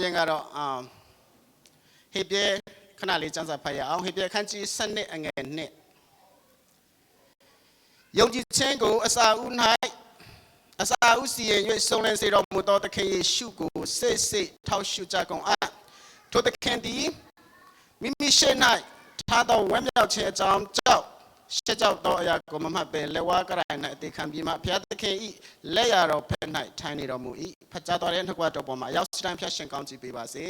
ရင်ကတော့ဟေပြဲခဏလေးစမ်းစာဖတ်ရအောင်ဟေပြဲခန်းကြီး7အငယ်1ယုံကြည်ခြင်းကိုအစာဦး၌အစာဦးစီရင်၍ဆုံးလင်းစေတော်မူသောသခင်ယေရှုကိုစိတ်စိတ်ထောက်ရှုကြကုန်အပ်ထိုသခင်သည်မိမိရှိ၌ထားသောဝမ်းမြောက်ခြင်းအကြောင်းကြောင့်ရှက်ကြောက်သောအရာကိုမမှတ်ပဲလက်ဝါးကရိုင်၌အသေးခံပြီးမှဘုရားသခင်၏လက်ရတော်ဖက်၌ထိုင်နေတော်မူ၏ဖတ်ကြားတော်တဲ့နှုတ်ကတော်ပေါ်မှာရောက်စတိုင်းဖြတ်ရှင်ကောင်းချီးပေးပါစေ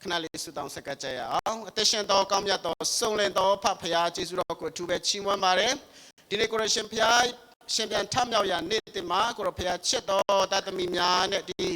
ခဏလေးဆုတောင်းဆက်ကကြရအောင်အသက်ရှင်တော်ကောင်းမြတ်တော်ဆုံးလင်းတော်ဖဖရားကျေးဇူးတော်ကိုအထူးပဲချီးမွမ်းပါတယ်ဒီနေ့ကိုရရှင်ဖရားရှင်ပြန်ထမြောက်ရနေ့တင်မှာကိုရဖရားချစ်တော်တသမီများနဲ့ဒီ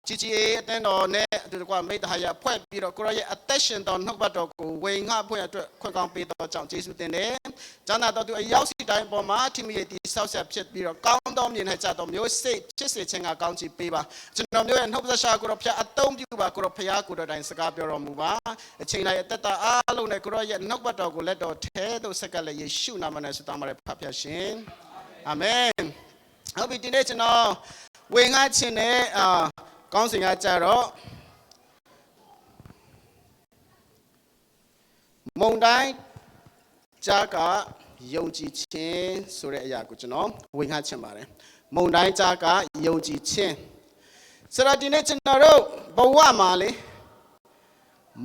ជីជីအတန်းတော်နဲ့ဒီကွာမိသားရဖွဲ့ပြီးတော့ကိုရရဲ့အသက်ရှင်တော်နှုတ်ပတ်တော်ကိုဝေငှဖွဲ့အတွက်ခွင့်ကောင်းပေးတော်ကြောင့်ကျေးဇူးတင်တယ်။ကျမ်းစာတော်သူအရောက်စီတိုင်းပေါ်မှာထိမိရဲ့ဒီဆောက်ဆက်ဖြစ်ပြီးတော့ကောင်းသောမြင်နဲ့ကြတော်မျိုးစိတ်ဖြစ်စေခြင်းကကောင်းချီးပေးပါ။ကျွန်တော်မျိုးရဲ့နှုတ်ပတ်ရှာကိုရဖျားအသုံးပြုပါကိုရဖျားကိုတော်တိုင်းစကားပြောတော်မူပါ။အချိန်တိုင်းအသက်တာအားလုံးနဲ့ကိုရရဲ့နှုတ်ပတ်တော်ကိုလက်တော်ထဲသို့ဆက်ကလည်းယေရှုနာမနဲ့ဆုတောင်းပါတယ်ဖဖျားရှင်။အာမင်။ဟုတ်ပြီဒီနေ့ကျွန်တော်ဝေငှခြင်းနဲ့ကောင်းစဉ်ကကြတော့မုန်တိုင်းကြားကယုံကြည်ခြင်းဆိုတဲ့အရာကိုကျွန်တော်ဝင်ခါချင်ပါတယ်မုန်တိုင်းကြားကယုံကြည်ခြင်းဆိုတော့ဒီနေ့ကျွန်တော်တို့ဘဝမှာလေ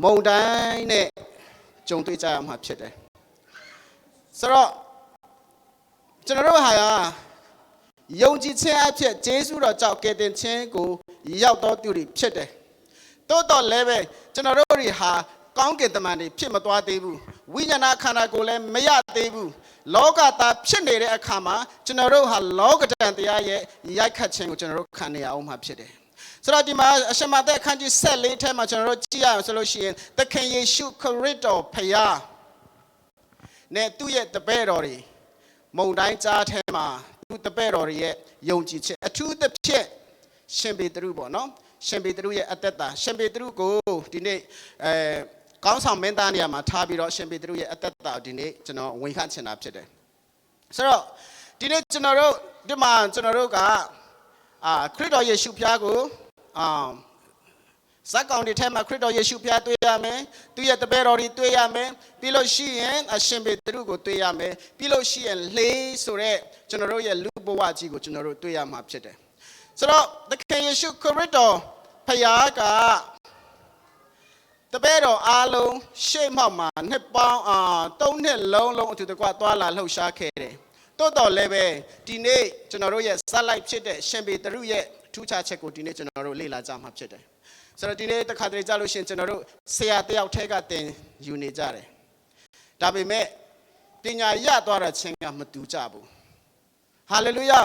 မုန်တိုင်းနဲ့ကြုံတွေ့ကြရမှာဖြစ်တယ်ဆိုတော့ကျွန်တော်တို့ဟာယုံကြည်ခြင်းအဖြစ်ဂျေဇုတော်ကြောင့်ကယ်တင်ခြင်းကိုရောက်တော်သူတွေဖြစ်တယ်။တိုးတော်လည်းပဲကျွန်တော်တို့တွေဟာကောင်းကင်တမန်တွေဖြစ်မသွားသေးဘူး။ဝိညာဏခန္ဓာကိုယ်လည်းမရသေးဘူး။လောကသားဖြစ်နေတဲ့အခါမှာကျွန်တော်တို့ဟာလောကဓာတ်တရားရဲ့ရိုက်ခတ်ခြင်းကိုကျွန်တော်တို့ခံနေရအောင်မှာဖြစ်တယ်။ဆိုတော့ဒီမှာအရှမသက်အခန်းကြီး14ထဲမှာကျွန်တော်တို့ကြည့်ရအောင်ဆိုလို့ရှိရင်သခင်ယေရှုခရစ်တော်ဖခင်နဲ့သူ့ရဲ့တပည့်တော်တွေမုန်တိုင်းကြားထဲမှာသူ့တပည့်တော်တွေရဲ့ယုံကြည်ခြင်းအထူးသဖြင့်ရှင်ပေတရုပေါ့နော်ရှင်ပေတရုရဲ့အသက်တာရှင်ပေတရုကိုဒီနေ့ကောင်းဆောင်မင်းသားနေရာမှာထားပြီးတော့ရှင်ပေတရုရဲ့အသက်တာဒီနေ့ကျွန်တော်ဝင်ခန့်ချင်တာဖြစ်တယ်ဆိုတော့ဒီနေ့ကျွန်တော်တို့ဒီမှာကျွန်တော်တို့ကခရစ်တော်ယေရှုဖျားကိုဇက်ကောင်တွေထဲမှာခရစ်တော်ယေရှုဖျားတွေ့ရမယ်သူရဲ့တပည့်တော်တွေတွေ့ရမယ်ပြီးလို့ရှိရင်အရှင်ပေတရုကိုတွေ့ရမယ်ပြီးလို့ရှိရင်လေဆိုတဲ့ကျွန်တော်တို့ရဲ့လူဘဝကြီးကိုကျွန်တော်တို့တွေ့ရမှာဖြစ်တယ်ဆိုတော့သခင်ယေရှုခရစ်တော်ဖခင်ကတပည့်တော်အားလုံးရှေ့မှောက်မှာနှစ်ပေါင်း3နှစ်လုံးအတူတကွသွားလာလှုပ်ရှားခဲ့တယ်တိုးတော်လည်းပဲဒီနေ့ကျွန်တော်တို့ရဲ့ဇက်လိုက်ဖြစ်တဲ့ရှင်ပေတရုရဲ့ထူးခြားချက်ကိုဒီနေ့ကျွန်တော်တို့လေ့လာကြမှာဖြစ်တယ်ဆိုတော့ဒီနေ့တစ်ခါတည်းကြလို့ရှိရင်ကျွန်တော်တို့ဆရာတယောက်ထဲကတင်ယူနေကြတယ်ဒါပေမဲ့ပညာရသွားတဲ့ချင်းကမတူကြဘူးဟာလေလုယာ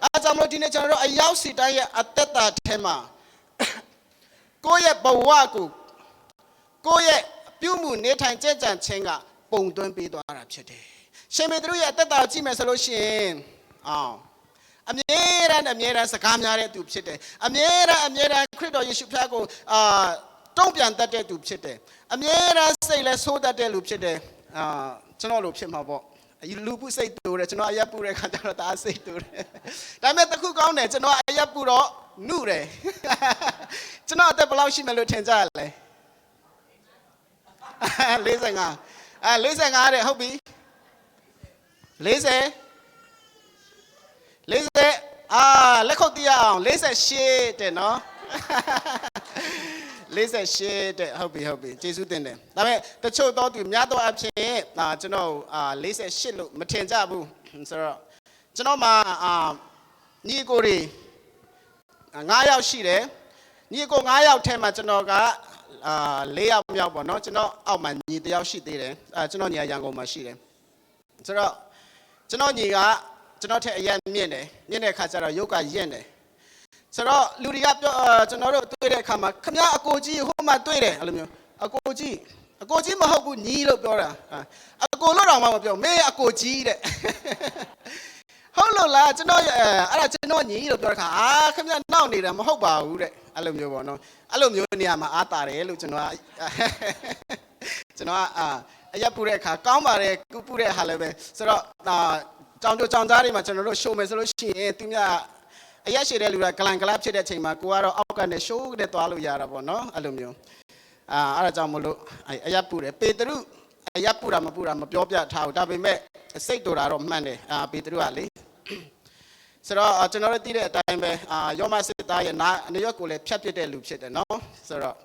အားကြောင့်လို့ဒီနေ့ကျွန်တော်တို့အရောက်စီတိုင်းရဲ့အသက်တာထဲမှာကိုယ့်ရဲ့ဘဝကိုကိုယ့်ရဲ့ပြုမှုနေထိုင်ကြံ့ကြံ့ခြင်းကပုံသွင်းပေးသွားတာဖြစ်တယ်ရှင်ပေတရုရဲ့အသက်တာကိုကြည့်မယ်ဆိုလို့ရှိရင်အမြဲတမ်းစကားများတဲ့သူဖြစ်တယ်အမြဲတမ်းခရစ်တော်ယေရှုဖျားကိုတုံ့ပြန်တတ်တဲ့သူဖြစ်တယ်အမြဲတမ်းစိတ်လဲဆိုးတတ်တဲ့လူဖြစ်တယ်ကျွန်တော်လိုဖြစ်မှာပေါ့လူပုစိတ်တူတယ်ကျွန်တော်အရက်ပူတဲ့ခါကျတော့ဒါစိတ်တူတယ်ဒါပေမဲ့တစ်ခုကောင်းတယ်ကျွန်တော်အရက်ပူတော့နှုတယ်ကျွန်တော်အသက်ဘယ်လောက်ရှိမယ်လို့ထင်ကြရလဲ45 45တဲ့ဟုတ်ပြီ40လက်ခုပ်တီးအောင်48တဲ့နော်48တဲ့ဟုတ်ပြီကျေးဇူးတင်တယ်ဒါပေမဲ့တချို့တော့သူများတော့အဖြစ်ကျွန်တော်48လို့မထင်ကြဘူးဆိုတော့ကျွန်တော်မှာညီကိုတွေ9ယောက်ရှိတယ်ညီကို9ယောက်ထဲမှာကျွန်တော်က4ယောက်မြောက်ပေါ့နော်ကျွန်တော်အောက်မှာညီ1ယောက်ရှိသေးတယ်ကျွန်တော်ညီရန်ကုန်မှာရှိတယ်ဆိုတော့ကျွန်တော်ညီကကျွန်တော်ထက်အရင်မြင့်တဲ့ခါကျတော့ရုပ်ကရင့်တယ်ဆိုတော့လူတွေကပြောကျွန်တော်တို့တွေ့တဲ့အခါမှာခမရအကိုကြီးဟိုမှာတွေ့တယ်အဲ့လိုမျိုးအကိုကြီးမဟုတ်ဘူးညီလို့ပြောတာအကိုလို့တော့မှမပြောမင်းအကိုကြီးတဲ့ဟုတ်လို့လားကျွန်တော်အဲ့ဒါကျွန်တော်ညီလို့ပြောတဲ့ခါခမရနောက်နေတာမဟုတ်ပါဘူးတဲ့အဲ့လိုမျိုးပေါ့နော်အဲ့လိုမျိုးနေရာမှာအားတာတယ်လို့ကျွန်တော်ကအရက်ပူတဲ့အခါကောင်းပါတယ်ကူပူတဲ့ဟာလည်းပဲဆိုတော့ကြောင်သားတွေမှာကျွန်တော်တို့ရှိုးမယ်ဆိုလို့ရှိရင်သူများ အရက်ရှိတဲ့လူကဂလန်ဂလပ်ဖြစ်တဲ့ချိန်မှာကိုကတော့အောက်ကနေရှိုးနဲ့သွားလို့ရတာပေါ့နော်အဲ့လိုမျိုးအဲ့ဒါကြောင့်မလို့အရက်ပူတယ်ပေတရုအရက်ပူတာမပူတာမပြောပြထားဘူးဒါပေမဲ့စိတ်တူတာတော့မှန်တယ်ပေတရုကလေဆိုတော့ကျွန်တော်တို့သိတဲ့အတိုင်းပဲယောမစစ်သားရဲ့နေရွက်ကိုလည်းဖြတ်ပစ်တဲ့လူဖြစ်တယ်နော်ဆိုတော့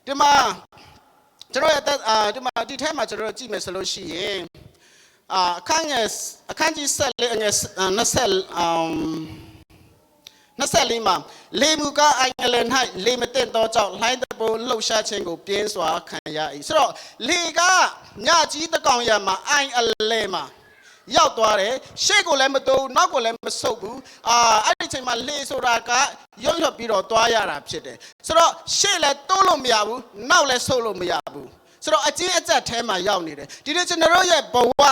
ဒီမှာကျွန်တော်ရဲ့ဒီမှာဒီထဲမှာကျွန်တော်တို့ကြည့်မယ်ဆိုလို့ရှိရင်အခန်းကြီး14ငယ်24မှာလေမူကားအိုင်အလန်၌လေမတင်သောကြောင့်လှိုင်းတပိုးလှုပ်ရှားခြင်းကိုပြင်းစွာခံရ၏ဆိုတော့လေကညကြီးတကောင်ရမှာအိုင်အလန်မှာရောက်သွားတယ်ရှေ့ကိုလည်းမတိုးနောက်ကိုလည်းမဆုပ်ဘူးအဲ့ဒီချိန်မှာလေဆိုတာကရွတ်ပြီးတော့သွားရတာဖြစ်တယ်ဆိုတော့ရှေ့လည်းတိုးလို့မရဘူးနောက်လည်းဆုပ်လို့မရဘူးဆိုတော့အကျဉ်းအကျပ်ထဲမှာရောက်နေတယ်ဒီနေ့ကျွန်တော်တို့ရဲ့ဘဝ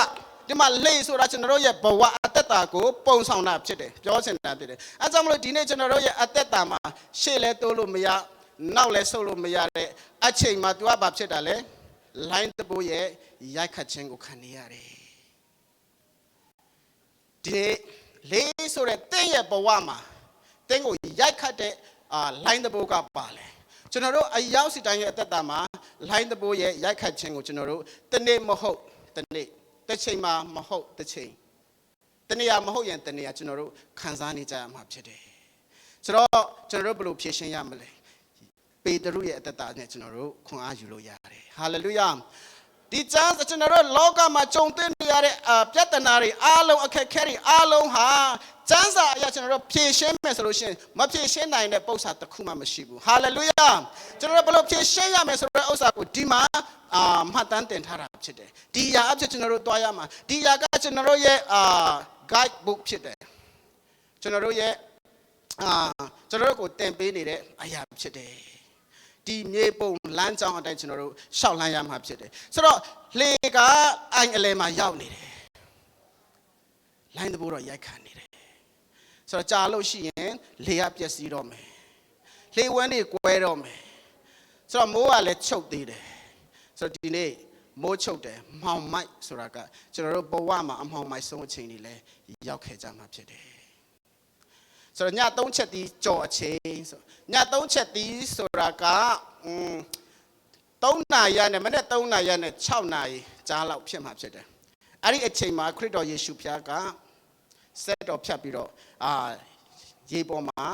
ဒီမှာလေဆိုတာကျွန်တော်တို့ရဲ့ဘဝအသက်တာကိုပုံဆောင်တာဖြစ်တယ်ပြောချင်တာဖြစ်တယ်အဲကြောင့်မလို့ဒီနေ့ကျွန်တော်တို့ရဲ့အသက်တာမှာရှေ့လည်းတိုးလို့မရနောက်လည်းဆုပ်လို့မရတဲ့အချိန်မှာသူကဘာဖြစ်တာလဲလိုင်းတပိုးရဲ့ရိုက်ခတ်ခြင်းကိုခံနေရတယ်ဒီလေဆိုတဲ့တင်းရဲ့ဘဝမှာတင်းကိုရိုက်ခတ်တဲ့လိုင်းတပိုးကပါလေကျွန်တော်တို့အရောက်စီတိုင်းရဲ့အသက်တာမှာလိုင်းတပိုးရဲ့ရိုက်ခတ်ခြင်းကိုကျွန်တော်တို့တနေ့မဟုတ်တနေ့တစ်ချိန်မှာမဟုတ်တစ်ချိန်တနေ့မဟုတ်ရင်တနေ့ကျွန်တော်တို့ခံစားနေကြရမှာဖြစ်တယ်ဆိုတော့ကျွန်တော်တို့ဘယ်လိုဖြည့်ရှင်းရမလဲပေတရုရဲ့အသက်တာနဲ့ကျွန်တော်တို့ခွန်အားယူလို့ရတယ်ဟာလေလုယာဒီကျမ်းကျွန်တော်တို့လောကမှာကြုံတွေ့နေရတဲ့ပြဿနာတွေအားလုံးအခက်အခဲတွေအားလုံးဟာကျမ်းစာအရကျွန်တော်တို့ဖြည့်ရှင်းမယ်ဆိုလို့ရှိရင်မဖြည့်ရှင်းနိုင်တဲ့ပုံစံတစ်ခုမှမရှိဘူးဟာလေလုယာကျွန်တော်တို့ဘယ်လိုဖြည့်ရှင်းရမယ်ဆိုတဲ့ဥစ္စာကိုဒီမှာမှတ်တမ်းတင်ထားတာဖြစ်တယ်ဒီအရာအဖြစ်ကျွန်တော်တို့တွားရမှာဒီအရာကကျွန်တော်တို့ရဲ့guide book ဖြစ်တယ်ကျွန်တော်တို့ရဲ့ကျွန်တော်တို့ကိုတင်ပေးနေတဲ့အရာဖြစ်တယ်ဒီမြေပုံလမ်းကြောင်းအတိုင်းကျွန်တော်တို့ရှောက်လန်းရမှာဖြစ်တယ်ဆိုတော့လေကအိုင်အလဲမှာရောက်နေတယ်လိုင်းတဘိုးတော့ရိုက်ခံနေတယ်ဆိုတော့ကြာလို့ရှိရင်လေကပျက်စီးတော့မယ်လေဝန်းတွေကွဲတော့မယ်ဆိုတော့မိုးကလည်းချုပ်သေးတယ်ဆိုတော့ဒီနေ့မိုးချုပ်တယ်မှောင်မိုက်ဆိုတာကကျွန်တော်တို့ဘဝမှာအမှောင်မိုက်ဆုံးအချိန်တွေလည်းရောက်ခဲ့ကြမှာဖြစ်တယ်ဆိုတော့ည3ချက်တီးကြော်အချိန်ဆိုည3ချက်တီးဆိုတာက3နာရီနဲ့မနေ့3နာရီနဲ့6နာရီကြားလောက်ဖြစ်မှာဖြစ်တယ်အဲ့ဒီအချိန်မှာခရစ်တော်ယေရှုဖျားကဆက်တော်ဖြတ်ပြီးတော့ရေပေါ်မှာ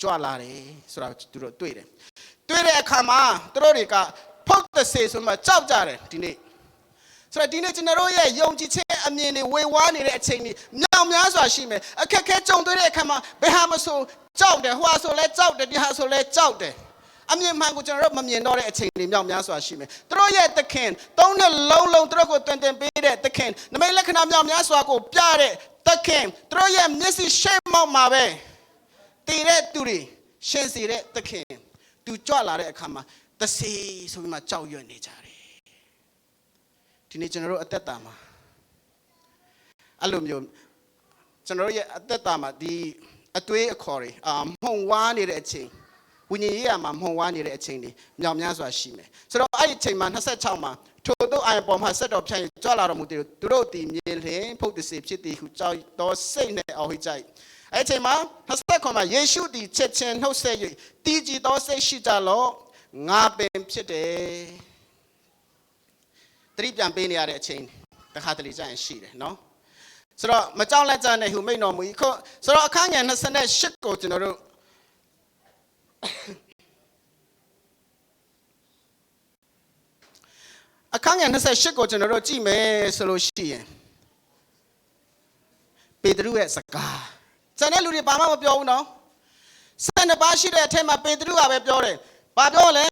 ကြွလာတယ်ဆိုတာသူတို့တွေ့တယ်တွေ့တဲ့အခါမှာသူတို့တွေကဖုတ်တဲ့ဆေဆိုမှကြောက်ကြတယ်ဒီနေ့ဆိုတော့ဒီနေ့ကျွန်တော်တို့ရဲ့ယုံကြည်ခြင်းအမြင်တွေဝေဝါးနေတဲ့အချိန်တွေမြောက်များစွာရှိမယ်အခက်အခဲကြုံတွေ့တဲ့အခါမှာဘယ်ဟာမဆိုကြောက်တယ်ဟိုဟာဆိုလဲကြောက်တယ်ဒီဟာဆိုလဲကြောက်တယ်အမြင်မှန်ကိုကျွန်တော်တို့မမြင်တော့တဲ့အချိန်တွေမြောက်များစွာရှိမယ်သူတို့ရဲ့သခင်သုံးနှစ်လုံးသူတို့ကိုတွင်ပေးတဲ့သခင်နမိတ်လက္ခဏာမြောက်များစွာကိုပြတဲ့သခင်သူတို့ရဲ့မျက်စိရှေ့မောက်မှာပဲတည်တဲ့သူတွေရှင်းစီတဲ့သခင်သူကြွလာတဲ့အခါမှာတဆေးဆိုပြီးမှကြောက်ရွံ့နေကြတယ်ဒီနေ့ကျွန်တော်တို့အသက်တာမှာအဲ့လိုမျိုးကျွန်တော်တို့ရဲ့အသက်တာမှာဒီအတွေးအခေါ်တွေမှုံဝါးနေတဲ့အချိန်ဝိညာဉ်ရေးရာမှာမှုံဝါးနေတဲ့အချိန်တွေမြောက်များစွာရှိမယ်ဆိုတော့အဲ့ဒီအချိန်မှာ26မှာထို့သောအာယပေါ်မှာဆက်တော်ဖြန့်ကြွလာတော်မူသည်သူတို့တည်မြဲလင်ဖုတ်တစေဖြစ်သည်ဟုကြောက်တော်စိတ်နဲ့အော်ဟစ်ကြ၏အဲ့ဒီအချိန်မှာ29မှာယေရှုသည်ချက်ချင်းနှုတ်ဆက်၍တည်ကြည်သောစိတ်ရှိကြလော့ငါပင်ဖြစ်တယ်တတိပြန်ပေးနေရတဲ့အချိန်တစ်ခါတလေကြာရင်ရှိတယ်နော်ဆိုတော့မကြောက်လက်ကြနဲ့ဟူမိတ်တော်မူ၏ဆိုတော့အခန်းငယ်28ကိုကျွန်တော်တို့အခန်းငယ်28ကိုကျွန်တော်တို့ကြည့်မယ်ဆိုလို့ရှိရင်ပေတရုရဲ့စကားကျန်တဲ့လူတွေဘာမှမပြောဘူးနော်12ပါးရှိတဲ့အထက်မှာပေတရုကပဲပြောတယ်ဘာပြောလဲ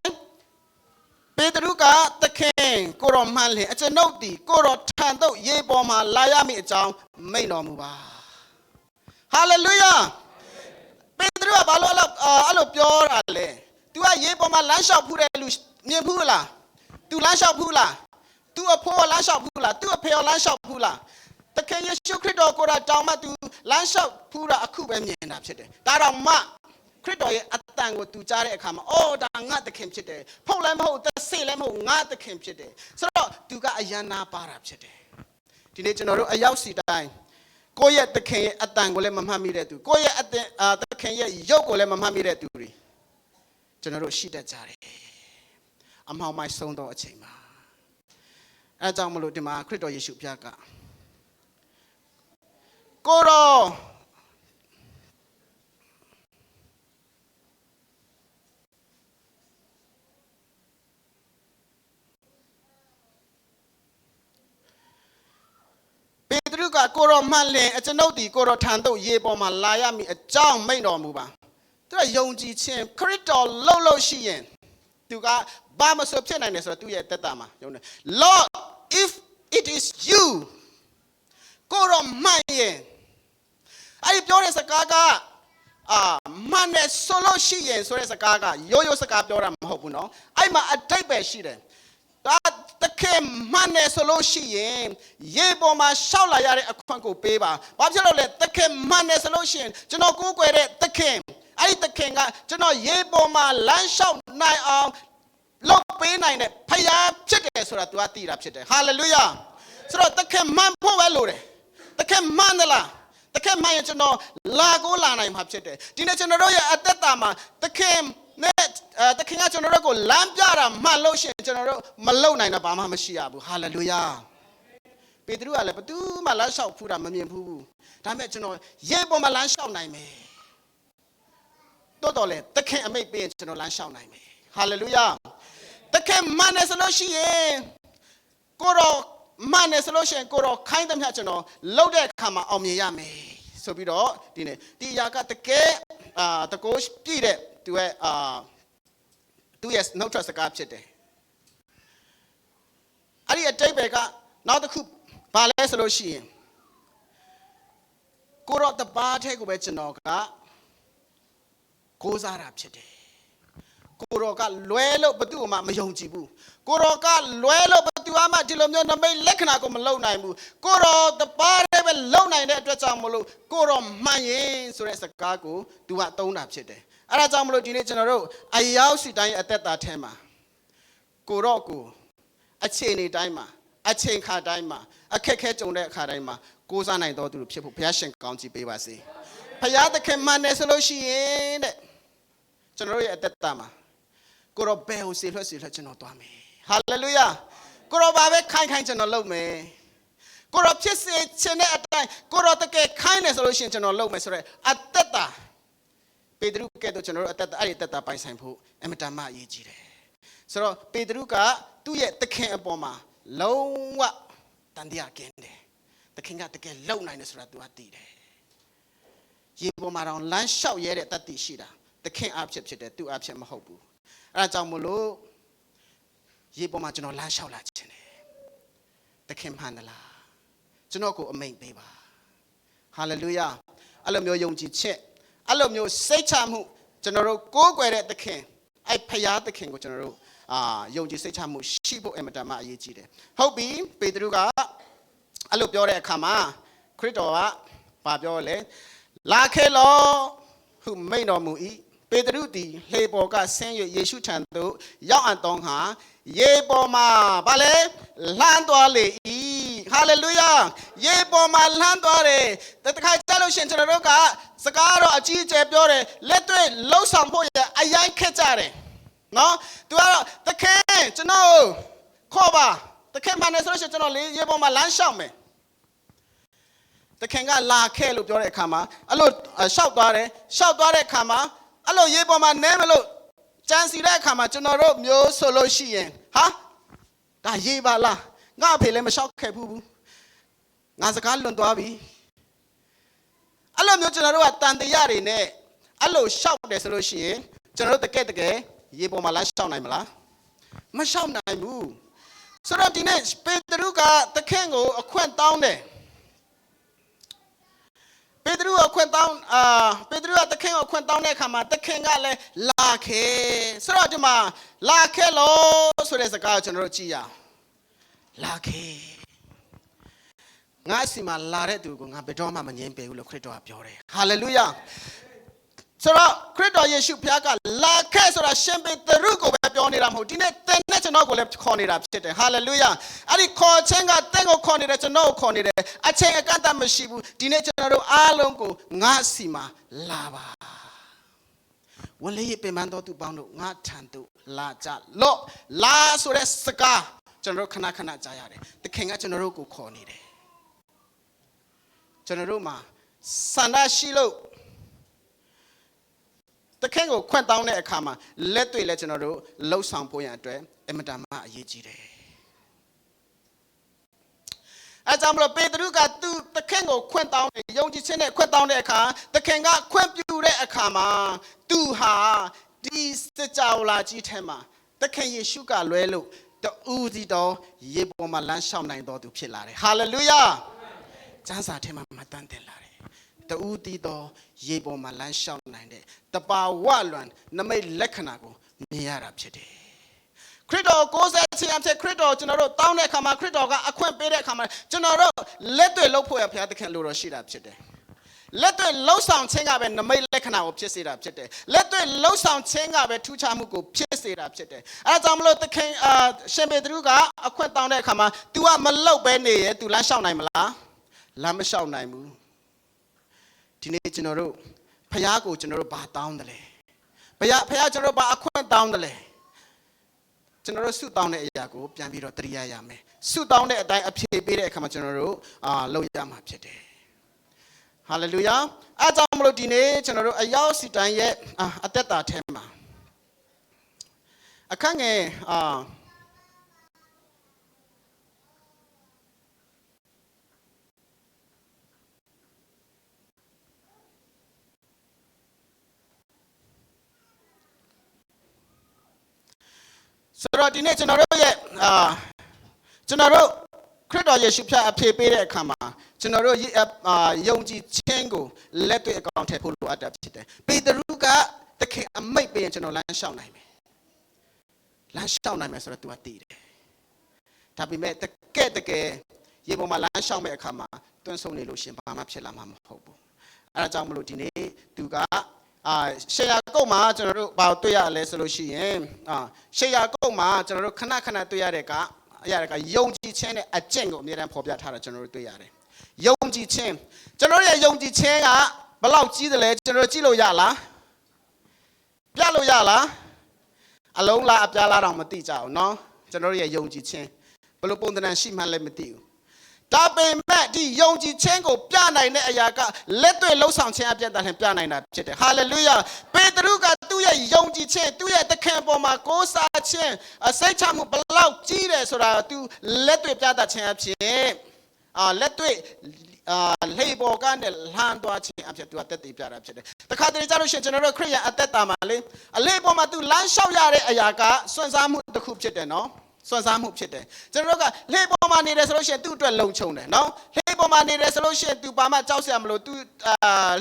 ပေတရုကသခင်ကိုတော်မှန်လင်အကျွန်ုပ်သည်ကိုတော်ထံသို့ရေပေါ်မှာလာရမည့်အကြောင်းမိန့်တော်မူပါဟာလေလုယာပေတရုကဘာလို့အဲ့လိုပြောတာလဲ तू ကရေပေါ်မှာလမ်းလျှောက်ဖူးတဲ့လူမြင်ဖူးလား तू လမ်းလျှောက်ဖူးလား तू အဖိုးလမ်းလျှောက်ဖူးလား तू အဖေလမ်းလျှောက်ဖူးလားသခင်ယေရှုခရစ်တော်ကိုယ်တော်တောင်းမှ तू လမ်းလျှောက်ဖူးတာအခုပဲမြင်တာဖြစ်တယ်ဒါတော့မှခရစ်တော်ရဲ့အတန်ကိုသူကြားတဲ့အခါမှာအော်ဒါငါသခင်ဖြစ်တယ်ဖုတ်လည်းမဟုတ်သက်စေလည်းမဟုတ်ငါသခင်ဖြစ်တယ်ဆိုတော့သူကအယံနာပါတာဖြစ်တယ်ဒီနေ့ကျွန်တော်တို့အရောက်စီတိုင်းကိုယ့်ရဲ့သခင်ရဲ့အတန်ကိုလည်းမမှတ်မိတဲ့သူကိုယ့်ရဲ့သခ ခင်ရဲ့ရုပ်ကိုလည်းမမှတ်မိတဲ့သူတွေကျွန်တော်တို့ရှိတတ်ကြတယ်အမှောင်မိုက်ဆုံးသောအချိန်မှာအဲကြောင့်မလို့ဒီမှာခရစ်တော်ယေရှုဖျားကကိုရောပေတရုကကိုရောမှန်လင်အကျွန်ုပ်ဒီကိုရောထံသို့ရေပေါ်မှာလာရမည်အကြောင်းမိန့်တော်မူပါသူကယုံကြည်ခြင်းခရစ်တော်လှုပ်ရှိရင်သူကဘာမဆိုဖြစ်နိုင်တယ်ဆိုတော့သူရဲ့တက်တာမှာယုံတယ် Lord if it is you ကိုရောမှန်ရင်အဲ့ဒီပြောတဲ့စကားကမှန်တယ်ဆိုလို့ရှိရင်ဆိုတဲ့စကားကရိုးရိုးစကားပြောတာမဟုတ်ဘူးနော်အဲ့မှာအတိတ်ပဲရှိတယ်ဒါတခင်မှန်တယ်ဆိုလို့ရှိရင်ရေပေါ်မှာရှောက်လာရတဲ့အခွင့်ကိုပေးပါဘာဖြစ်လို့လဲတခင်မှန်တယ်ဆိုလို့ရှိရင်ကျွန်တော်ကိုးကွယ်တဲ့တခင်အဲ့ဒီတခင်ကကျွန်တော်ရေပေါ်မှာလမ်းလျှောက်နိုင်အောင်လုပ်ပေးနိုင်တဲ့ဖခင်ဖြစ်တယ်ဆိုတာ तू ကသိတာဖြစ်တယ်ဟာလေလုယာဆိုတော့တခင်မှန်ဖို့ပဲလို့တယ်တခင်မှန်တယ်လားတခင်မှန်ရင်ကျွန်တော်လာကိုလာနိုင်မှာဖြစ်တယ်ဒီနေ့ကျွန်တော်တို့ရဲ့အသက်တာမှာတခင်နဲ့တခင်ကကျွန်တော်တို့ကိုလမ်းပြတာမှန်လို့ရှိရင်ကျွန်တော်တို့မလုံနိုင်တာဘာမှမရှိရဘူးဟာလေလုယာပေတရုကလည်းဘယ်သူမှလမ်းလျှောက်ဖူးတာမမြင်ဘူးဒါပေမဲ့ကျွန်တော်ရေပေါ်မှာလမ်းလျှောက်နိုင်မယ်တော်လေတခင်အမိတ်ပေးရင်ကျွန်တော်လမ်းလျှောက်နိုင်မယ်ဟာလေလုယာတခင်မှန်တယ်ဆိုလို့ရှိရင်ကိုရောမှန်တယ်ဆိုလို့ရှိရင်ကိုရောခိုင်းသမျှကျွန်တော်လှုပ်တဲ့အခါမှာအောင်မြင်ရမယ်ဆိုပြီးတော့ဒီနေ့ဒီအရာကတကယ်တကိုးပြည့်တဲ့သူရဲ့နှုတ်ထွက်စကားဖြစ်တယ်အဲ့ဒီအတိတ်ပဲကနောက်တစ်ခုဘာလဲဆိုလို့ရှိရင်ကိုရောတပါးထဲကိုပဲကျွန်တော်ကကိုးစားတာဖြစ်တယ်ကိုရောကလွဲလို့ဘသူမှမယုံကြည်ဘူးကိုရောကလွဲလို့ဘသူမှဒီလိုမျိုးနမိတ်လက္ခဏာကိုမလုံနိုင်ဘူးကိုရောတပါးတည်းပဲလုံနိုင်တဲ့အတွက်ကြောင့်မလို့ကိုရောမှန်ရင်ဆိုတဲ့စကားကိုသူကသုံးတာဖြစ်တယ်အဲ့ဒါကြောင့်မလို့ဒီနေ့ကျွန်တော်တို့အရောက်စီတိုင်းအသက်တာထဲမှာကိုရောကိုအခြေအနေတိုင်းမှာအချိန်ခါတိုင်းမှာအခက်ခဲကြုံတဲ့အခါတိုင်းမှာကိုးစားနိုင်တော်သူတို့ဖြစ်ဖို့ဘုရားရှင်ကောင်းချီးပေးပါစေဘုရားသခင်မှန်တယ်ဆိုလို့ရှိရင်တဲ့ကျွန်တော်တို့ရဲ့အသက်တာမှာကိုရောဘယ်ကိုဆေလွှတ်ကျွန်တော်သွားမယ်ဟာလေလုယာကိုရောဘာပဲခိုင်းကျွန်တော်လုပ်မယ်ကိုရောဖြစ်စေခြင်းတဲ့အတိုင်းကိုရောတကယ်ခိုင်းတယ်ဆိုလို့ရှိရင်ကျွန်တော်လုပ်မယ်ဆိုတော့အသက်တာပေတရုကဲ့သို့ကျွန်တော်တို့အသက်တာအဲ့ဒီအသက်တာပိုင်ဆိုင်ဖို့အမတန်မှအရေးကြီးတယ်ဆိုတော့ပေတရုကသူ့ရဲ့သခင်အပေါ်မှာလုံးဝတန်တရားကင်းတယ်သခင်ကတကယ်လုံနိုင်တယ်ဆိုတာသူကသိတယ်ရေပေါ်မှာတော့လမ်းလျှောက်ရဲတဲ့တတ်သိရှိတာသခင်အဖြစ်တယ်သူအဖြစ်မဟုတ်ဘူးအဲ့ဒါကြောင့်မလို့ရေပေါ်မှာကျွန်တော်လမ်းလျှောက်လာခြင်းတယ်သခင်မှန်တယ်လားကျွန်တော်ကိုအမိန့်ပေးပါဟာလေလုယာအဲ့လိုမျိုးယုံကြည်ချက်အဲ့လိုမျိုးစိတ်ချမှုကျွန်တော်တို့ကိုးကွယ်တဲ့သခင်အဲ့ဖခင်သခင်ကိုကျွန်တော်တို့ယုံကြည်စိတ်ချမှုရှိဖို့အင်မတန်မှအရေးကြီးတယ်ဟုတ်ပြီပေတရုကအဲ့လိုပြောတဲ့အခါမှာခရစ်တော်ကဘာပြောလဲလာခဲ့လောဟုမိန့်တော်မူ၏ပေတရုသည်လှေပေါ်ကဆင်း၍ယေရှုထံသို့ရောက်အံ့သောအခါရေပေါ်မှာဗာလေလှမ်းသွားလေ၏ဟာလေလုယာရေပေါ်မှာလှမ်းသွားတယ်တခါကြားလို့ရှင်ကျွန်တော်တို့ကစကားတော့အကြီးအကျယ်ပြောတယ်လက်တွေ့လှုပ်ဆောင်ဖို့ရအရင်ခက်ကြတယ်နော်သူကတော့တခင်ကျွန်တော်ခေါ်ပါတခင်မှန်တယ်ဆိုလို့ရှိရင်ကျွန်တော်လေရေပေါ်မှာလမ်းလျှောက်မယ်တခင်ကလာခဲ့လို့ပြောတဲ့အခါမှာအဲ့လိုရှောက်သွားတဲ့အခါမှာအဲ့လိုရေပေါ်မှာနဲမလို့ကြံစီတဲ့အခါမှာကျွန်တော်တို့မျိုးဆိုလို့ရှိရင်ဟာဒါရေပါလားငါအဖေလည်းမလျှောက်ခဲ့ဘူးငါစကားလွန်သွားပြီအဲ့လိုမျိုးကျွန်တော်တို့ကတန်တရားတွေနဲ့အဲ့လိုရှောက်တယ်ဆိုလို့ရှိရင်ကျွန်တော်တို့တကယ်ရေပေါ်မှာလမ်းလျှောက်နိုင်မလားမလျှောက်နိုင်ဘူးဆိုတော့ဒီနေ့ပေတရုကသခင်ကိုအခွင့်တောင်းတယ်ပေတရုအခွင့်တောင်းပေတရုကသခင်ကိုအခွင့်တောင်းတဲ့အခါမှာသခင်ကလည်းလာခဲ့ဆိုတော့ဒီမှာလာခဲ့လို့ဆိုတဲ့စကားကိုကျွန်တော်တို့ကြည့်ရအောင်လာခဲ့ငါစီမှာလာတဲ့သူကိုငါဘယ်တော့မှမငြင်းပယ်ဘူးလို့ခရစ်တော်ကပြောတယ်ဟာလေလုယာဆိုတော့ခရစ်တော်ယေရှုဖျားကလာခဲ့ဆိုတာရှင်ပေတရုကိုပဲပြောနေတာမဟုတ်ဒီနေ့သင်နဲ့ကျွန်တော်ကိုလည်းခေါ်နေတာဖြစ်တယ်ဟာလေလုယာအဲ့ဒီခေါ်ခြင်းကသင်ကိုခေါ်နေတယ်ကျွန်တော်ကိုခေါ်နေတယ်အချိန်အကန့်အသတ်မရှိဘူးဒီနေ့ကျွန်တော်တို့အားလုံးကိုငါစီမှာလာပါ ဝန်လေးပင်ပန်းတော်သူပေါင်းတို့ငါထံသို့လာကြလော့လာဆိုတဲ့စကားကျွန်တော်ခဏခဏကြားရတယ်သခင်ကကျွန်တော်တို့ကိုခေါ်နေတယ်ကျွန်တော်တို့မှာဆန္ဒရှိလို့သခင်ကိုခွင့်တောင်းတဲ့အခါမှာလက်တွေ့လဲကျွန်တော်တို့လှုပ်ဆောင်ဖို့ရန်အတွက်အမတန်မှအရေးကြီးတယ်အဲကြောင့်မလို့ပေတရုကသူသခင်ကိုခွင့်တောင်းတယ်ယုံကြည်ခြင်းနဲ့ခွင့်တောင်းတဲ့အခါသခင်ကခွင့်ပြုတဲ့အခါမှာသူဟာဒီစကြဝဠာကြီးထဲမှာသခင်ယေရှုကလွဲလို့တူးစီတော်ရေပေါ်မှာလမ်းလျှောက်နိုင်တော်သူဖြစ်လာတယ်ဟာလေလုယာကျမ်းစာထဲမှာမှတ်တမ်းတင်လာတယ်တူးတီတော်ရေပေါ်မှာလမ်းလျှောက်နိုင်တဲ့တပါဝလွန်နမိတ်လက္ခဏာကိုမြင်ရတာဖြစ်တယ်ခရစ်တော်ကိုယ်စားခြင်းအဖြစ်ခရစ်တော်ကျွန်တော်တို့တောင်းတဲ့အခါမှာခရစ်တော်ကအခွင့်ပေးတဲ့အခါမှာကျွန်တော်တို့လက်တွေ့လှုပ်ဖို့ရဘုရားသခင်လိုတော်ရှိတာဖြစ်တယ်လက်တွေ့လှုပ်ဆောင်ခြင်းကပဲနမိတ်လက္ခဏာကိုဖြစ်စေတာဖြစ်တယ်လက်တွေ့လှုပ်ဆောင်ခြင်းကပဲထူးခြားမှုကိုဖြစ်စေတာဖြစ်တယ်အဲဒါကြောင့်မလို့သခင်ရှင်ပေတရုကအခွင့်တောင်းတဲ့အခါမှာ तू ကမလှုပ်ပဲနေရဲ့ तू လမ်းလျှောက်နိုင်မလားလမ်းမလျှောက်နိုင်ဘူးဒီနေ့ကျွန်တော်တို့ဘုရားကိုကျွန်တော်တို့ဘာတောင်းတယ်လဲဘုရားကျွန်တော်တို့ဘာအခွင့်တောင်းတယ်လဲကျွန်တော်တို့ဆုတောင်းတဲ့အရာကိုပြန်ပြီးတော့တရိယာရမယ်ဆုတောင်းတဲ့အတိုင်းအဖြေပေးတဲ့အခါမှာကျွန်တော်တို့လုပ်ရမှာဖြစ်တယ်ဟာလေလုယာအားကြောင့်မလို့ဒီနေ့ကျွန်တော်တို့အရောက်စီတိုင်းရဲ့အသက်တာထဲမှာအခန်းငယ်ဆိုတော့ဒီနေ့ကျွန်တော်တို့ရဲ့ကျွန်တော်တို့ခရစ်တော်ယေရှုဖျားအဖြေပေးတဲ့အခါမှာကျွန်တော်တို့ယုံကြည်ခြင်းကိုလက်တွေ့အကောင့်ထဲဖို့လိုအပ်တာဖြစ်တယ်ပေတရုကသခင်အမိတ်ပေးရင်ကျွန်တော်လမ်းလျှောက်နိုင်မယ်လမ်းလျှောက်နိုင်မယ်ဆိုတော့ तू ကတည်တယ်ဒါပေမဲ့တကယ်ရေပေါ်မှာလမ်းလျှောက်မဲ့အခါမှာတွန်းဆုံနေလို့ရှင်ဘာမှဖြစ်လာမှာမဟုတ်ဘူးအဲဒါကြောင့်မလို့ဒီနေ့ तू ကရှေးယာကုတ်မှာကျွန်တော်တို့ဘာတွေ့ရလဲဆိုလို့ရှိရင်ရှေးယာကုတ်မှာကျွန်တော်တို့ခဏတွေ့ရတဲ့ကအရာကယုံကြည်ခြင်းနဲ့အကျင့်ကိုအမြဲတမ်းဖော်ပြထားတာကျွန်တော်တို့တွေ့ရတယ်ယုံကြည်ခြင်းကျွန်တော်ရဲ့ယုံကြည်ခြင်းကဘလောက်ကြီးတယ်လဲကျွန်တော်ကြည့်လို့ရလားပြလို့ရလားအလုံးလားအပြားလားတော့မသိကြဘူးเนาะကျွန်တော်ရဲ့ယုံကြည်ခြင်းဘယ်လိုပုံသဏ္ဍာန်ရှိမှလည်းမသိဘူးဒါပေမဲ့ဒီယုံကြည်ခြင်းကိုပြနိုင်တဲ့အရာကလက်တွေ့လှုပ်ဆောင်ခြင်းအပြတ်တမ်းပြနိုင်တာဖြစ်တယ်ဟာလေလုယာပေတရုကသူ့ရဲ့ယုံကြည်ခြင်းသူ့ရဲ့သခင်ပေါ်မှာကိုးစားခြင်းစိတ်ချမှုဘလောက်ကြီးတယ်ဆိုတာသူလက်တွေ့ပြသခြင်းအဖြစ်လက်တွေ့လေပေါ်ကနေလမ်းသွားခြင်းအဖြစ်သူအသက်တည်ပြတာဖြစ်တယ်တခါတလေကြလို့ရှိရင်ကျွန်တော်တို့ခရစ်ယာန်အသက်တာမှာလေအလေးပေါ်မှာသူလမ်းလျှောက်ရတဲ့အရာကစွန့်စားမှုတစ်ခုဖြစ်တယ်နော်စွန့်စားမှုဖြစ်တယ်ကျွန်တော်တို့ကလေပေါ်မှာနေတယ်ဆိုလို့ရှိရင်သူ့အတွက်လုံခြုံတယ်နော်လေပေါ်မှာနေတယ်ဆိုလို့ရှိရင်သူဘာမှကြောက်စရာမလိုသူ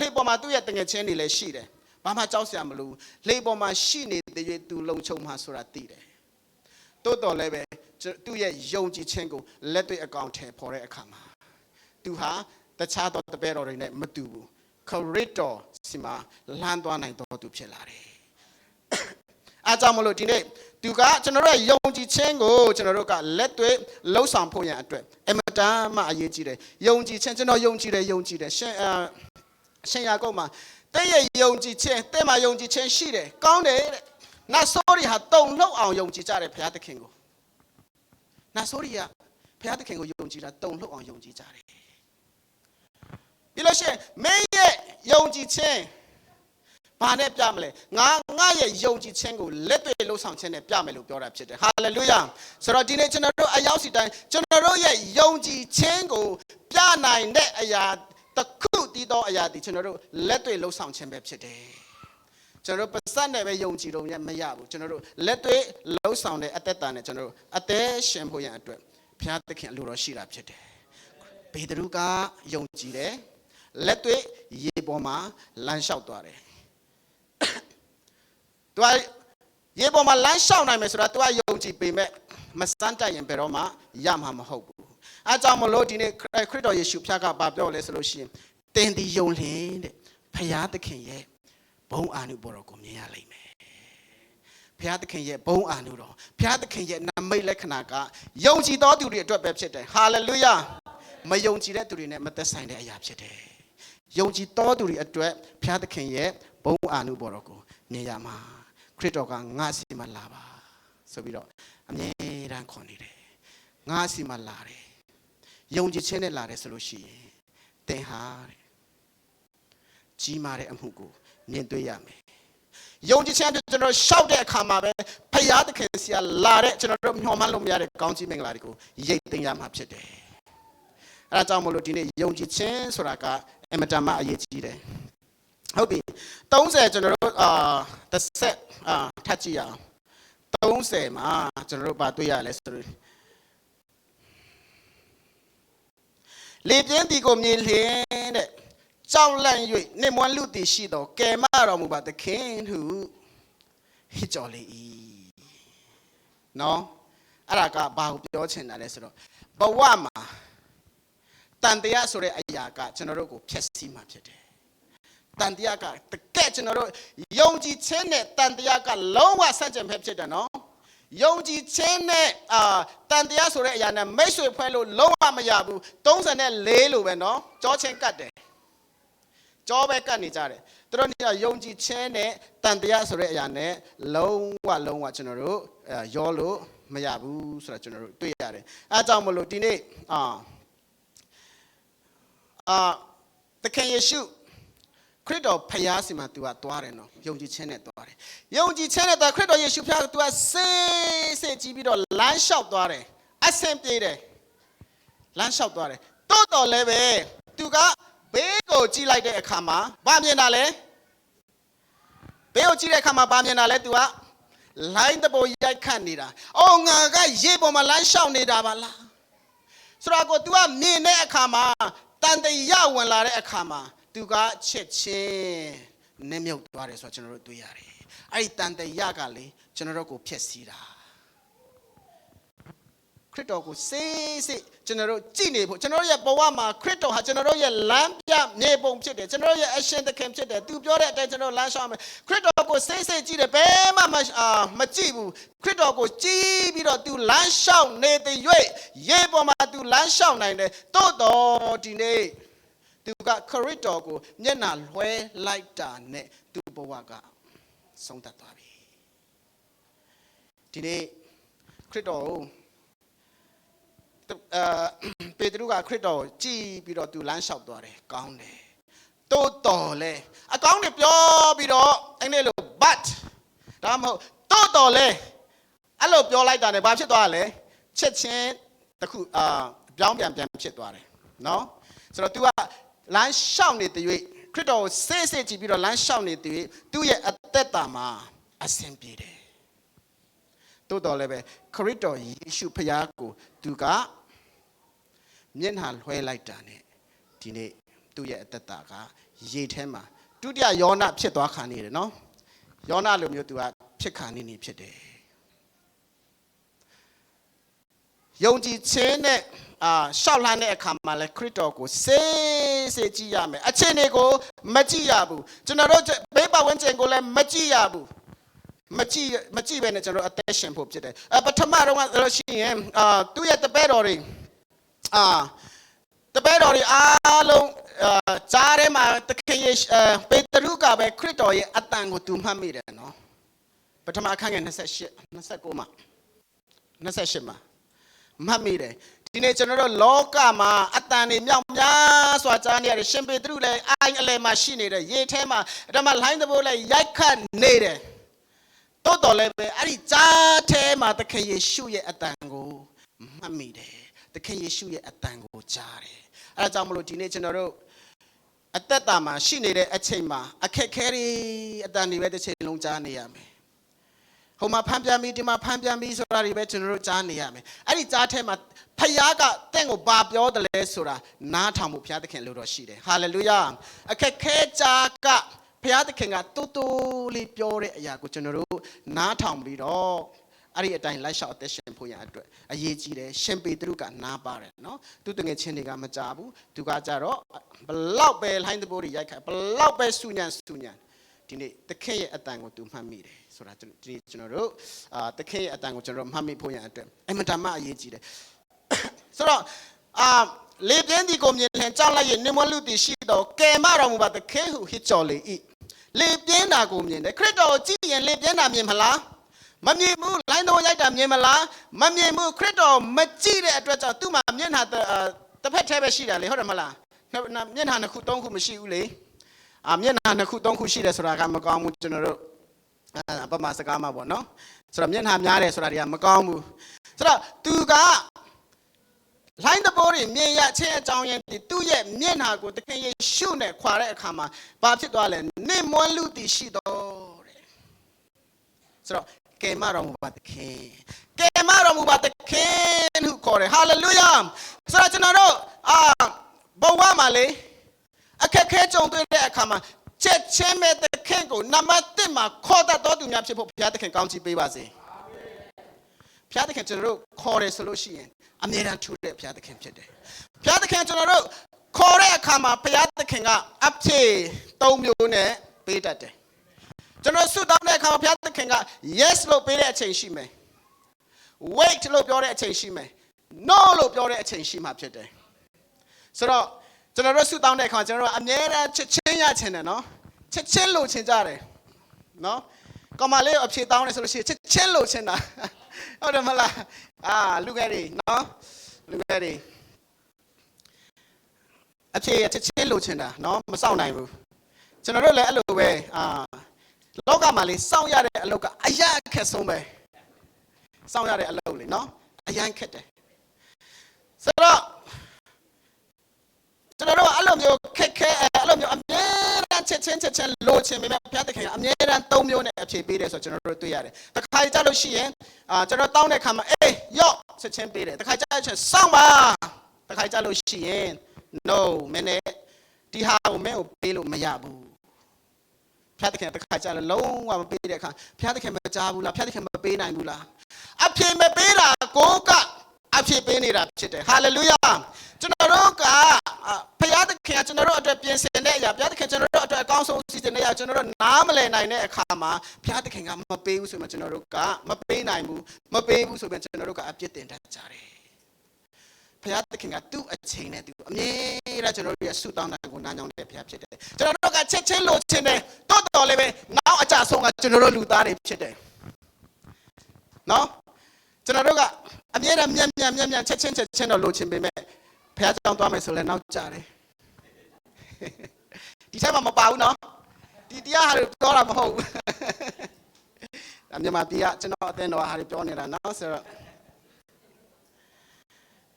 လေပေါ်မှာသူ့ရဲ့တငယ်ချင်းတွေလည်းရှိတယ်ဘာမှကြောက်စရာမလိုလေပေါ်မှာရှိနေတဲ့သူလုံခြုံမှာဆိုတာသိတယ်တိုးတော်လည်းပဲသူ့ရဲ့ယုံကြည်ခြင်းကိုလက်တွေ့အကောင့်ထဲပေါ်တဲ့အခါမှာသူဟာတခြားသောတပည့်တော်တွေနဲ့မတူဘူးခရစ်တော်စီမှာလမ်းသွားနိုင်တော်သူဖြစ်လာတယ်အားကြောင့်မလို့ဒီနေ့သူကကျွန်တော်တို့ယုံကြည်ခြင်းကိုကျွန်တော်တို့ကလက်တွေ့လှုပ်ဆောင်ဖို့ရန်အတွက်အမတန်မှအရေးကြီးတယ်ယုံကြည်ခြင်းကျွန်တော်ယုံကြည်တယ်ရှင်ယာကုပ်မှာတဲ့ရဲ့ယုံကြည်ခြင်းတဲ့မှာယုံကြည်ခြင်းရှိတယ်ကောင်းတယ်တဲ့နတ်ဆိုးတွေဟာတုံလှုပ်အောင်ယုံကြည်ကြတယ်ဘုရားသခင်ကိုနတ်ဆိုးတွေကဘုရားသခင်ကိုယုံကြည်တာတုံလှုပ်အောင်ယုံကြည်ကြတယ်ပြီးလို့ရှိရင်မင်းရဲ့ယုံကြည်ခြင်းဘာနဲ့ပြမလဲငါရဲ့ယုံကြည်ခြင်းကိုလက်တွေ့လှုပ်ဆောင်ခြင်းနဲ့ပြမယ်လို့ပြောတာဖြစ်တယ်ဟာလေလုယာဆိုတော့ဒီနေ့ကျွန်တော်တို့အရောက်စီတိုင်းကျွန်တော်တို့ရဲ့ယုံကြည်ခြင်းကိုပြနိုင်တဲ့အရာတစ်ခုတည်သောအရာဒီကျွန်တော်တို့လက်တွေ့လှုပ်ဆောင်ခြင်းပဲဖြစ်တယ်ကျွန်တော်တို့ပါစက်နဲ့ပဲယုံကြည်လို့မရဘူးကျွန်တော်တို့လက်တွေ့လှုပ်ဆောင်တဲ့အသက်တာနဲ့ကျွန်တော်တို့အသက်ရှင်ဖို့ရန်အတွက်ဘုရားသခင်အလိုတော်ရှိတာဖြစ်တယ်ပေတရုကယုံကြည်တယ်လက်တွေ့ရေပေါ်မှာလမ်းလျှောက်သွားတယ်သူကရေပေါ်မှာလမ်းလျှောက်နိုင်မယ်ဆိုတာသူကယုံကြည်ပေမဲ့မစမ်းတိုက်ရင်ဘယ်တော့မှရမှာမဟုတ်ဘူးအဲကြောင့်မလို့ဒီနေ့ခရစ်တော်ယေရှုဖျားကဘာပြောလဲဆိုလို့ရှိရင်သင်ဒီယုံလင်တဲ့ဘုရားသခင်ရဲ့ဘုန်းအာနုဘော်တော်ကိုမြင်ရလိမ့်မယ်ဘုရားသခင်ရဲ့ဘုန်းအာနုတော်ဘုရားသခင်ရဲ့နမိတ်လက္ခဏာကယုံကြည်သောသူတွေအတွက်ပဲဖြစ်တယ်ဟာလေလုယာမယုံကြည်တဲ့သူတွေနဲ့မသက်ဆိုင်တဲ့အရာဖြစ်တယ်ယုံကြည်တော်သူတွေအတွက်ဘုရားသခင်ရဲ့ဘ ဘုံအာနုဘော်တော်ကိုမြင်ရမှာခရစ်တော်ကငါစီမလာပါဆိုပြီးတော့အမြဲတမ်းခေါ်နေတယ်ငါစီမလာတယ်ယုံကြည်ခြင်းနဲ့လာတယ်ဆိုလို့ရှိရင်သင်ဟာကြီးမားတဲ့အမှုကိုမြင်တွေ့ရမယ်ယုံကြည်ခြင်းအတွက်ကျွန်တော်ရှောက်တဲ့အခါမှာပဲဖယားသခင်ဆီကလာတဲ့ကျွန်တော်တို့မျှော်မှန်းလို့မရတဲ့ကောင်းချီးမင်္ဂလာတွေကိုရိတ်သိမ်းရမှာဖြစ်တယ်အဲဒါကြောင့်မလို့ဒီနေ့ယုံကြည်ခြင်းဆိုတာကအမတန်မှအရေးကြီးတယ်ဟုတ်ပြီ30ကျွန်တော်တို့တစ်ဆက်ထပ်ကြည့်ရအောင်30မှာကျွန်တော်တို့ဘာတွေ့ရလဲဆိုတော့လေပြင်းဒီကိုမြင်လျင်တဲ့ကြောက်လန့်၍နှိမ်မွန်းလူတည်ရှိသောကယ်မတော်မူပါသခင်ဟုဟစ်ကြော်လေ၏နော်အဲ့ဒါကဘာကိုပြောချင်တာလဲဆိုတော့ဘဝမှာတန်တရားဆိုတဲ့အရာကကျွန်တော်တို့ကိုဖျက်ဆီးမှာဖြစ်တယ်တန်တရားကတကယ်ကျွန်တော်တို့ယုံကြည်ခြင်းနဲ့တန်တရားကလုံးဝဆန့်ကျင်ဘက်ဖြစ်တယ်နော်ယုံကြည်ခြင်းနဲ့တန်တရားဆိုတဲ့အရာနဲ့မိတ်ဆွေဖွဲ့လို့လုံးဝမရဘူး34လို့ပဲနော်ကြောချင်းကတ်တယ်ကြောပဲကတ်နေကြတယ်သူတို့ကယုံကြည်ခြင်းနဲ့တန်တရားဆိုတဲ့အရာနဲ့လုံးဝကျွန်တော်တို့ရောလို့မရဘူးဆိုတာကျွန်တော်တို့တွေ့ရတယ်အဲအကြောင်းမလို့ဒီနေ့သခင်ယေရှုခရစ်တော်ဖယားစီမှာသူကသွားတယ်နော်ယုံကြည်ခြင်းနဲ့သွားတယ်ယုံကြည်ခြင်းနဲ့သွားခရစ်တော်ယေရှုဖယားကသူကစေးကြည့်ပြီးတော့လမ်းလျှောက်သွားတယ်အဆင်ပြေတယ်လမ်းလျှောက်သွားတယ်တိုးတော်လည်းပဲသူကဘေးကိုကြည့်လိုက်တဲ့အခါမှာဘာမြင်တာလဲဘေးကိုကြည့်တဲ့အခါမှာဘာမြင်တာလဲသူကလိုင်းတပေါ်ရိုက်ခတ်နေတာအော်ငါကရေပေါ်မှာလမ်းလျှောက်နေတာပါလားဆိုတော့ကို तू ကမြင်တဲ့အခါမှာတန်တရဝင်လာတဲ့အခါမှာသူကချက်ချင်းနည်းမြုပ်သွားတယ်ဆိုတော့ကျွန်တော်တို့တွေ့ရတယ်အဲ့ဒီတန်တရကလေကျွန်တော်တို့ကိုဖျက်ဆီးတာခရစ်တော်ကိုစေးကျွန်တော်တို့ကြည်နေဖို့ကျွန်တော်တို့ရဲ့ဘဝမှာခရစ်တော်ဟာကျွန်တော်တို့ရဲ့လမ်းပြမြေပုံဖြစ်တယ်ကျွန်တော်တို့ရဲ့အရှင်သခင်ဖြစ်တယ်သူပြောတဲ့အတိုင်းကျွန်တော်လမ်းလျှောက်မယ်ခရစ်တော်ကိုစေးကြည့်တယ်ဘယ်မှမကြည့်ဘူးခရစ်တော်ကိုကြည်ပြီးတော့သူလမ်းလျှောက်နေတဲ့၍ရေပေါ်မှာသူလမ်းလျှောက်နိုင်တယ်တိုးတော်ဒီနေ့သူကခရစ်တော်ကိုမျက်နှာလွှဲလိုက်တာနဲ့သူ့ဘဝကဆုံးသက်သွားပြီဒီနေ့ခရစ်တော်ပေတရုကခရစ်တော်ကြည်ပြီးတော့သူလမ်းလျှောက်သွားတယ်ကောင်းတယ်တိုးတော်လဲအကောင်းတွေပြောပြီးတော့အဲ့ဒီလို but ဒါမဟုတ်တိုးတော်လဲအဲ့လိုပြောလိုက်တာနဲ့ဘာဖြစ်သွားလဲချက်ချင်းတခုပြောင်းပြန်ဖြစ်သွားတယ်နော်ဆိုတော့ तू ကလမ်းလျှောက်နေတဲ့၍ခရစ်တော်ကိုစေးကြည့်ပြီးတော့လမ်းလျှောက်နေတဲ့၍သူ့ရဲ့အသက်တာမှာအဆင်ပြေတယ်တိုးတော်လည်းပဲခရစ်တော်ယေရှုဖခင်ကိုသူကမျက်နှာလွှဲလိုက်တာနဲ့ဒီနေ့သူ့ရဲ့အသက်တာကရေထဲမှာဒုတိယယောနဖြစ်သွားခါနေတယ်နော်ယောနလိုမျိုးသူကဖြစ်ခါနေဖြစ်တယ်ယုံကြည်ခြင်းနဲ့ရှောက်လှမ်းတဲ့အခါမှာလဲခရစ်တော်ကိုစေးကြည့်ရမယ်အခြေအနေကိုမကြည့်ရဘူးကျွန်တော်တို့ဘေးပတ်ဝန်းကျင်ကိုလည်းမကြည့်ရဘူးမကြည့်ပဲနဲ့ကျွန်တော်အသက်ရှင်ဖို့ဖြစ်တယ်ပထမတော့လို့ရှိရင်သူ့ရဲ့တပည့်တော်တွေအားလုံးကြားထဲမှာတခင်ယေပေတရုကပဲခရစ်တော်ရဲ့အတန်ကိုသူမှတ်မိတယ်နော်ပထမအခန်းငယ်29မှာ28မှာမှတ်မိတယ်ဒီနေ့ကျွန်တော်တို့လောကမှာအတန်တွေမြောက်များစွာကြားနေရတယ်ရှင်ပေတရုလည်းအိုင်အလယ်မှာရှိနေတယ်ရေထဲမှာဒါမှလိုင်းတဘိုးလည်းရိုက်ခတ်နေတယ်တိုးတော်လည်းပဲအဲ့ဒီကြားထဲမှာသခင်ယေရှုရဲ့အတန်ကိုမှတ်မိတယ်သခင်ယေရှုရဲ့အတန်ကိုကြားတယ်အဲ့ဒါကြောင့်မလို့ဒီနေ့ကျွန်တော်တို့အသက်တာမှာရှိနေတဲ့အချိန်မှာအခက်ခဲတွေအတန်တွေပဲတစ်ချိန်လုံးကြားနေရမယ်ဟိုမှာဖမ်းပြန်ပြီးဒီမှာဖမ်းပြန်ပြီးဆိုတာတွေပဲကျွန်တော်တို့ကြားနေရမယ်အဲ့ဒီကြားထဲမှာဖခင်ကတင့်ကိုဘာပြောတယ်လဲဆိုတာနားထောင်မှုဘုရားသခင်လို့တော့ရှိတယ်ဟာလေလုယာအခက်ခဲကြားကဘုရားသခင်ကတူတူလေးပြောတဲ့အရာကိုကျွန်တော်တို့နားထောင်ပြီးတော့အဲ့ဒီအတိုင်းလိုက်လျှောက်အသက်ရှင်ဖို့ရအတွက်အရေးကြီးတယ်ရှင်ပေတရုကနားပါတယ်နော်သူတငယ်ချင်းတွေကမကြဘူးသူကကြတော့ဘလောက်ပဲလိုင်းတဘိုးတွေရိုက်ခတ်ဘလောက်ပဲဆူညံဒီနေ့သခင်ရဲ့အတန်ကိုသူမှတ်မိတယ်ဆိုတာဒီနေ့ကျွန်တော်တို့သခင်ရဲ့အတန်ကိုကျွန်တော်တို့မှတ်မိဖို့ရအတွက်အမှန်တမ်းအရေးကြီးတယ်ဆိုတော့လေပြင်းဒီကိုမြင်လင်ကြောက်လိုက်ရင်နမလူတီရှိတော့ကဲမတော်မူပါသခင်ဟုဟစ်ကြော်လေ၏ လေပြင်းတာကိုမြင်တယ်ခရစ်တော်ကြည့်ရင်လေပြင်းတာမြင်မလားမမြင်ဘူးလိုင်းတော်ရိုက်တာမြင်မလားမမြင်ဘူးခရစ်တော်မကြည့်တဲ့အတွက်ကြောင့်သူ့မှာမျက်နှာတစ်ဖက်ထဲပဲရှိတာလေဟုတ်တယ်မလားမျက်နှာနှစ်ခုသုံးခုမရှိဘူးလေမျက်နှာနှစ်ခုသုံးခုရှိတယ်ဆိုတာကမကောင်းဘူးကျွန်တော်တို့ပမာစကားမှာပေါ့နော်ဆိုတော့မျက်နှာများတယ်ဆိုတာတွေကမကောင်းဘူးဆိုတော့သူကလိုင်းတဘောတွေမြင်ရခြင်းအကြောင်းရင်းသူ့ရဲ့မျက်နှာကိုတခင်ယေရှုနဲ့ခွာတဲ့အခါမှာဘာဖြစ်သွားလဲနေမွန်းလူတည်ရှိတော့တဲ့ဆိုတော့ကယ်မတော်မူပါသခင်ကယ်မတော်မူပါသခင်ဟုခေါ်တယ်ဟာလေလုယာဆိုတော့ကျွန်တော်တို့ဘဝမှာလေအခက်ခဲကြုံတွေ့တဲ့အခါမှာချက်ချင်းပဲသခင်ကိုနံပါတ်1မှာခေါ်တတ်တော်သူများဖြစ်ဖို့ဘုရားသခင်ကောင်းချီးပေးပါစေဘုရားသခင်ကျွန်တော်တို့ခေါ်တယ်ဆိုလို့ရှိရင်အမြဲတမ်းထူတဲ့ဘုရားသခင်ဖြစ်တယ်ဘုရားသခင်ကျွန်တော်တို့ခေါ်တဲ့အခါမှာဘုရားသခင်ကအဖြေ3မျိုးနဲ့ပေးတတ်တယ်ကျွန်တော်ဆုတောင်းတဲ့အခါမှာဘုရားသခင်က yes လို့ပေးတဲ့အချိန်ရှိမယ် wait လို့ပြောတဲ့အချိန်ရှိမယ် no လို့ပြောတဲ့အချိန်ရှိမှာဖြစ်တယ်ဆိုတော့ကျွန်တော်တို့ဆုတောင်းတဲ့အခါကျွန်တော်တို့အမြဲတမ်းချက်ချင်းရချင်တယ်နော်ချက်ချင်းလိုချင်ကြတယ်နော်ကောင်မလေးအဖြေတောင်းတယ်ဆိုလို့ရှိရင်ချက်ချင်းလိုချင်တာဟုတ်တယ်မလားလူငယ်တွေနော်လူငယ်တွေအဖြေချက်ချင်းလိုချင်တာနော်မစောင့်နိုင်ဘူးကျွန်တော်တို့လည်းအဲ့လိုပဲလောကမှာလေစောင့်ရတဲ့အလုပ်ကအရအခက်ဆုံးပဲစောင့်ရတဲ့အလုပ်လေနော်အရန်ခက်တယ်ဆိုတော့ကျွန်တော်တို့အဲ့လိုမျိုးခက်ခဲအဲ့လိုမျိုးအမြဲတမ်းချက်ချင်းလိုချင်ပေမဲ့ဘုရားသခင်ကအမြဲတမ်း3မျိုးနဲ့အဖြေပေးတယ်ဆိုတော့ကျွန်တော်တို့တွေ့ရတယ်တခါကြလို့ရှိရင်ကျွန်တော်တောင်းတဲ့ခါမှာအေးရော့ချက်ချင်းပေးတယ်တခါကြလို့ရှိရင်စောင့်ပါတခါကြလို့ရှိရင် no မင်းနဲ့ဒီဟာကိုမင်းကိုပေးလို့မရဘူးဘုရားသခင်တခါကြလို့လုံးဝမပေးတဲ့အခါဘုရားသခင်မကြားဘူးလားဘုရားသခင်မပေးနိုင်ဘူးလားအဖြေမပေးတာကိုကအဖြေပေးနေတာဖြစ်တယ်ဟာလေလုယာကျွန်တော်တို့ကဘုရားသခင်ကကျွန်တော်တို့အတွက်ပြင်ဆင်တဲ့အရာဘုရားသခင်ကျွန်တော်တို့အတွက်အကောင်းဆုံးစီစဉ်တဲ့အရာကျွန်တော်တို့နားမလည်နိုင်တဲ့အခါမှာဘုရားသခင်ကမပေးဘူးဆိုမှကျွန်တော်တို့ကမပေးနိုင်ဘူးမပေးဘူးဆိုမှကျွန်တော်တို့ကအပြစ်တင်တတ်ကြတယ်ဘုရားသခင်ကသူ့အချိန်နဲ့သူအမြဲတမ်းကျွန်တော်တို့ရဲ့ဆုတောင်းတာကိုနားကြောင်တဲ့ဘုရားဖြစ်တယ်ကျွန်တော်တို့ကချက်ချင်းလိုချင်တယ်တော်လေးပဲနောက်အကြဆုံးကကျွန်တော်တို့လူသားတွေဖြစ်တယ်နော်ကျွန်တော်တို့ကအမြဲတမ်းမြန်ချက်ချင်းတော့လိုချင်ပေမဲ့ဘုရားကြောင့်သွားမယ်ဆိုလည်းနောက်ကြတယ်ဒီထဲမှာမပါဘူးနော်ဒီတရားဟာပြောတာမဟုတ်ဘူးမြန်မာတရားကျွန်တော်အသင်းတော်ဟာပြောနေတာနော်ဆိုတော့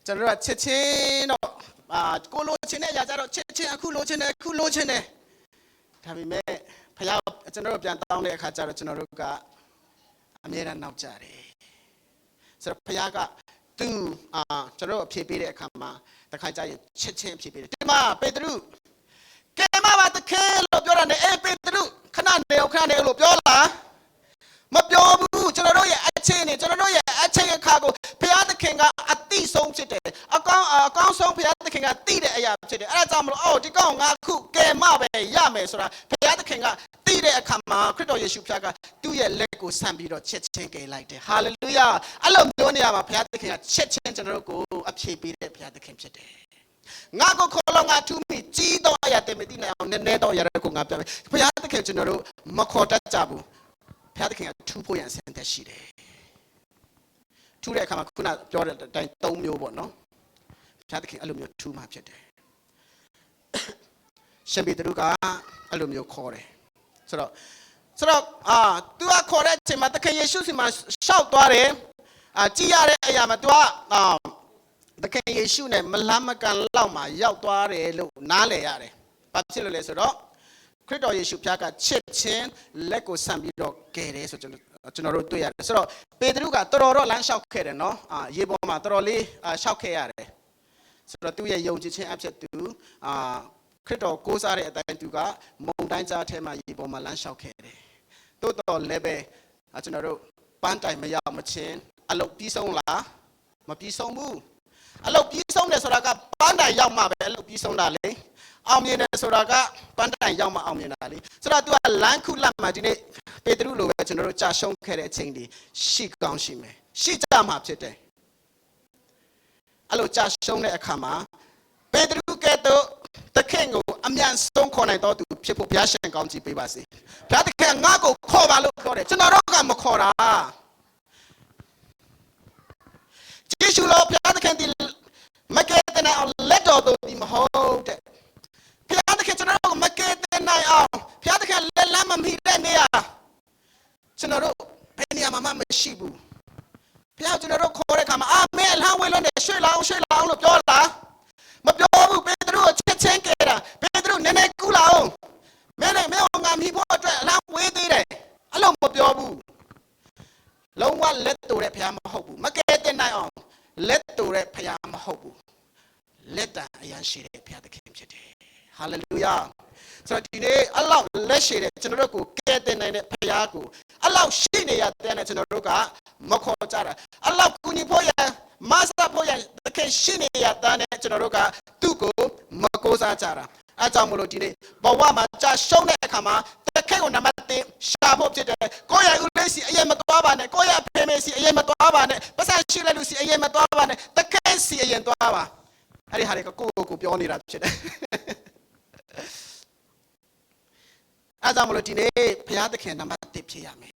ကျွန်တော်ကချက်ချင်းတော့ကိုလိုချင်တဲ့အရာကြတော့ချက်ချင်းအခုလိုချင်တယ်ဒါပေမဲ့ဘုရားကျွန်တော်တို့ပြန်တောင်းတဲ့အခါကျတော့ကျွန်တော်တို့ကအမြဲတမ်းနောက်ကြတယ်ဆိုတော့ဘုရားကသူကျွန်တော်တို့အဖြေပေးတဲ့အခါမှာတခါကျရင်ချက်ချင်းအဖြေပေးတယ်ဒီမှာပေတရုကဲမပါတခဲလို့ပြောတာနဲ့အေးပေတရုခဏနေလို့ပြောလားမပြောဘူးကျွန်တော်တို့ရဲ့အချင်းနဲ့ကျွန်တော်တို့ရဲ့အချင်းအခါကိုဘုရားသခင်ကအတိဆုံးဖြစ်တယ်အကောင်းဆုံးဘုရားသခင်ကတိတဲ့အရာဖြစ်တယ်အဲ့ဒါကြောင့်မလို့ဒီကောင်ငါခုကဲမပဲရမယ်ဆိုတာဘုရားသခင်ကတိတဲ့အခါမှာခရစ်တော်ယေရှုဖျားကသူ့ရဲ့လက်ကိုဆန့်ပြီးတော့ချက်ချင်းကယ်လိုက်တယ်ဟာလေလုယာအဲ့လိုမျိုးနေရာမှာဘုရားသခင်ကချက်ချင်းကျွန်တော်တို့ကိုအဖြေပေးတဲ့ဘုရားသခင်ဖြစ်တယ်ငါကိုခေါ်လို့ငါထူးမိကြီးတော့အရာတည်းမသိနိုင်အောင်နည်းနည်းတော့ရတဲ့ကိုငါပြမယ်ဘုရားသခင်ကျွန်တော်တို့မခေါ်တတ်ကြဘူးဘုရားသခင်ကထူဖို့ရန်ဆင်သက်ရှိတယ်ထူတဲ့အခါမှာခုနပြောတဲ့အတိုင်း3မျိုးပေါ့နော်ဘုရားသခင်အဲ့လိုမျိုးထူမှဖြစ်တယ်ရှင်ပေတရုကအဲ့လိုမျိုးခေါ်တယ်ဆိုတော့သူကခေါ်တဲ့အချိန်မှာသခင်ယေရှုစီမှာရှောက်သွားတယ်ကြည်ရတဲ့အရာမှာသူကသခင်ယေရှုနဲ့မလမ်းမကန်လောက်မှာရောက်သွားတယ်လို့နားလည်ရတယ်ဘာဖြစ်လို့လဲဆိုတော့ခရစ်တော်ယေရှုဖျားကချစ်ချင်းလက်ကိုဆန့်ပြီးတော့ကယ်တယ်ဆိုကျွန်တော်တို့တွေ့ရတယ်ဆိုတော့ပေတရုကတော်လမ်းလျှောက်ခဲ့တယ်နော်ရေပေါ်မှာတော်လေးလျှောက်ခဲ့ရတယ်ဆိုတော့သူ့ရဲ့ယုံကြည်ခြင်းအဖြစ်သူခရစ်တော်ကိုးစားတဲ့အတိုင်းသူကမုန်တိုင်းကြားထဲမှာရေပေါ်မှာလမ်းလျှောက်ခဲ့တယ်တိုးတော်လည်းပဲကျွန်တော်တို့ပန်းတိုင်မရောက်မချင်းအလုပ်ပြီးဆုံးလားမပြီးဆုံးဘူးအလုပ်ပြီးဆုံးတယ်ဆိုတာကပန်းတိုင်ရောက်မှပဲအလုပ်ပြီးဆုံးတာလေအောင်မြင်တယ်ဆိုတာကပန်းတိုင်ရောက်မှအောင်မြင်တာလေဆိုတော့ तू ကလမ်းခုလမ်းမှာဒီနေ့ပေတရုလိုပဲကျွန်တော်တို့ကြာရှုံးခဲ့တဲ့အချိန်တွေရှိကောင်းရှိမယ်ရှိကြမှာဖြစ်တယ်အဲ့လိုကြာရှုံးတဲ့အခါမှာပေတရုကဲ့သို့ တခင်ကိုအမြန်ဆုံးခေါ်နိုင်တော်သူဖြစ်ဖို့ဘုရားရှင်ကောင်းချီးပေးပါစေဘုရားသခင်ငါ့ကိုခေါ်ပါလို့ပြောတယ်ကျွန်တော်တို့ကမခေါ်တာယေရှုလောဘုရားသခင်ဒီမကဲတဲ့နိုင်အောင်လက်တော်သူဒီမဟုတ်တဲ့ဘုရားသခင်ကျွန်တော်တို့မကဲတဲ့နိုင်အောင်ဘုရားသခင်လက်လမ်းမမီတဲ့နေရာကျွန်တော်တို့ဘယ်နေရာမှမရှိဘူးဘုရားကျွန်တော်တို့ခေါ်တဲ့အခါမှာအာမင်အလံဝဲလို့နဲ့ရွှေ့လောင်းလို့ပြောလားမပြောဘူးပေတရုကိုချက်ချင်းကဲတာပေတရုနည်းနည်းကူလာအောင်မင်းနဲ့မင်းငါမိဖို့အတွက်အလံဝဲသေးတယ်အဲ့လိုမပြောဘူးလုံးဝလက်တူတဲ့ဘုရားမဟုတ်ဘူးမကဲတဲ့နိုင်အောင်လက်တူတဲ့ဘုရားမဟုတ်ဘူးလက်တန်အရာရှိတဲ့ဘုရားသခင်ဖြစ်တယ်ဟာလေလုယာဆိုတော့ဒီနေ့အလောက်လက်ရှိတဲ့ကျွန်တော်တို့ကိုကဲတဲ့နိုင်တဲ့ဘုရားကိုအလောက်ရှိနေရတဲ့ကျွန်တော်တို့ကမခေါ်ကြတာအလောက်ကုညီဖို့ရမဆာဖို့ရသခင်ရှိနေရတဲ့ကျွန်တော်တို့ကသူ့ကိုမကိုးစားကြတာအဲကြောင့်မလို့ဒီနေ့ဘဝမှာကြာရှုံးတဲ့အခါမှာသခင်ကိုနမတ်ရှာဖို့ဖြစ်တယ်ကိုယ့်ရဲ့ဦးလေးစီအရင်မသွားပါနဲ့ကိုယ့်ရဲ့ဖေမေစီအရင်မသွားပါနဲ့ပတ်စံရှိတဲ့လူစီအရင်မသွားပါနဲ့သခင်စီအရင်သွားပါအဲ့ဒီဟာတွေကကိုယ့်ကိုပြောနေတာဖြစ်တယ်အဲကြောင့်မလို့ဒီနေ့ဘုရားသခင်နမတ်ဖြစ်ရမယ်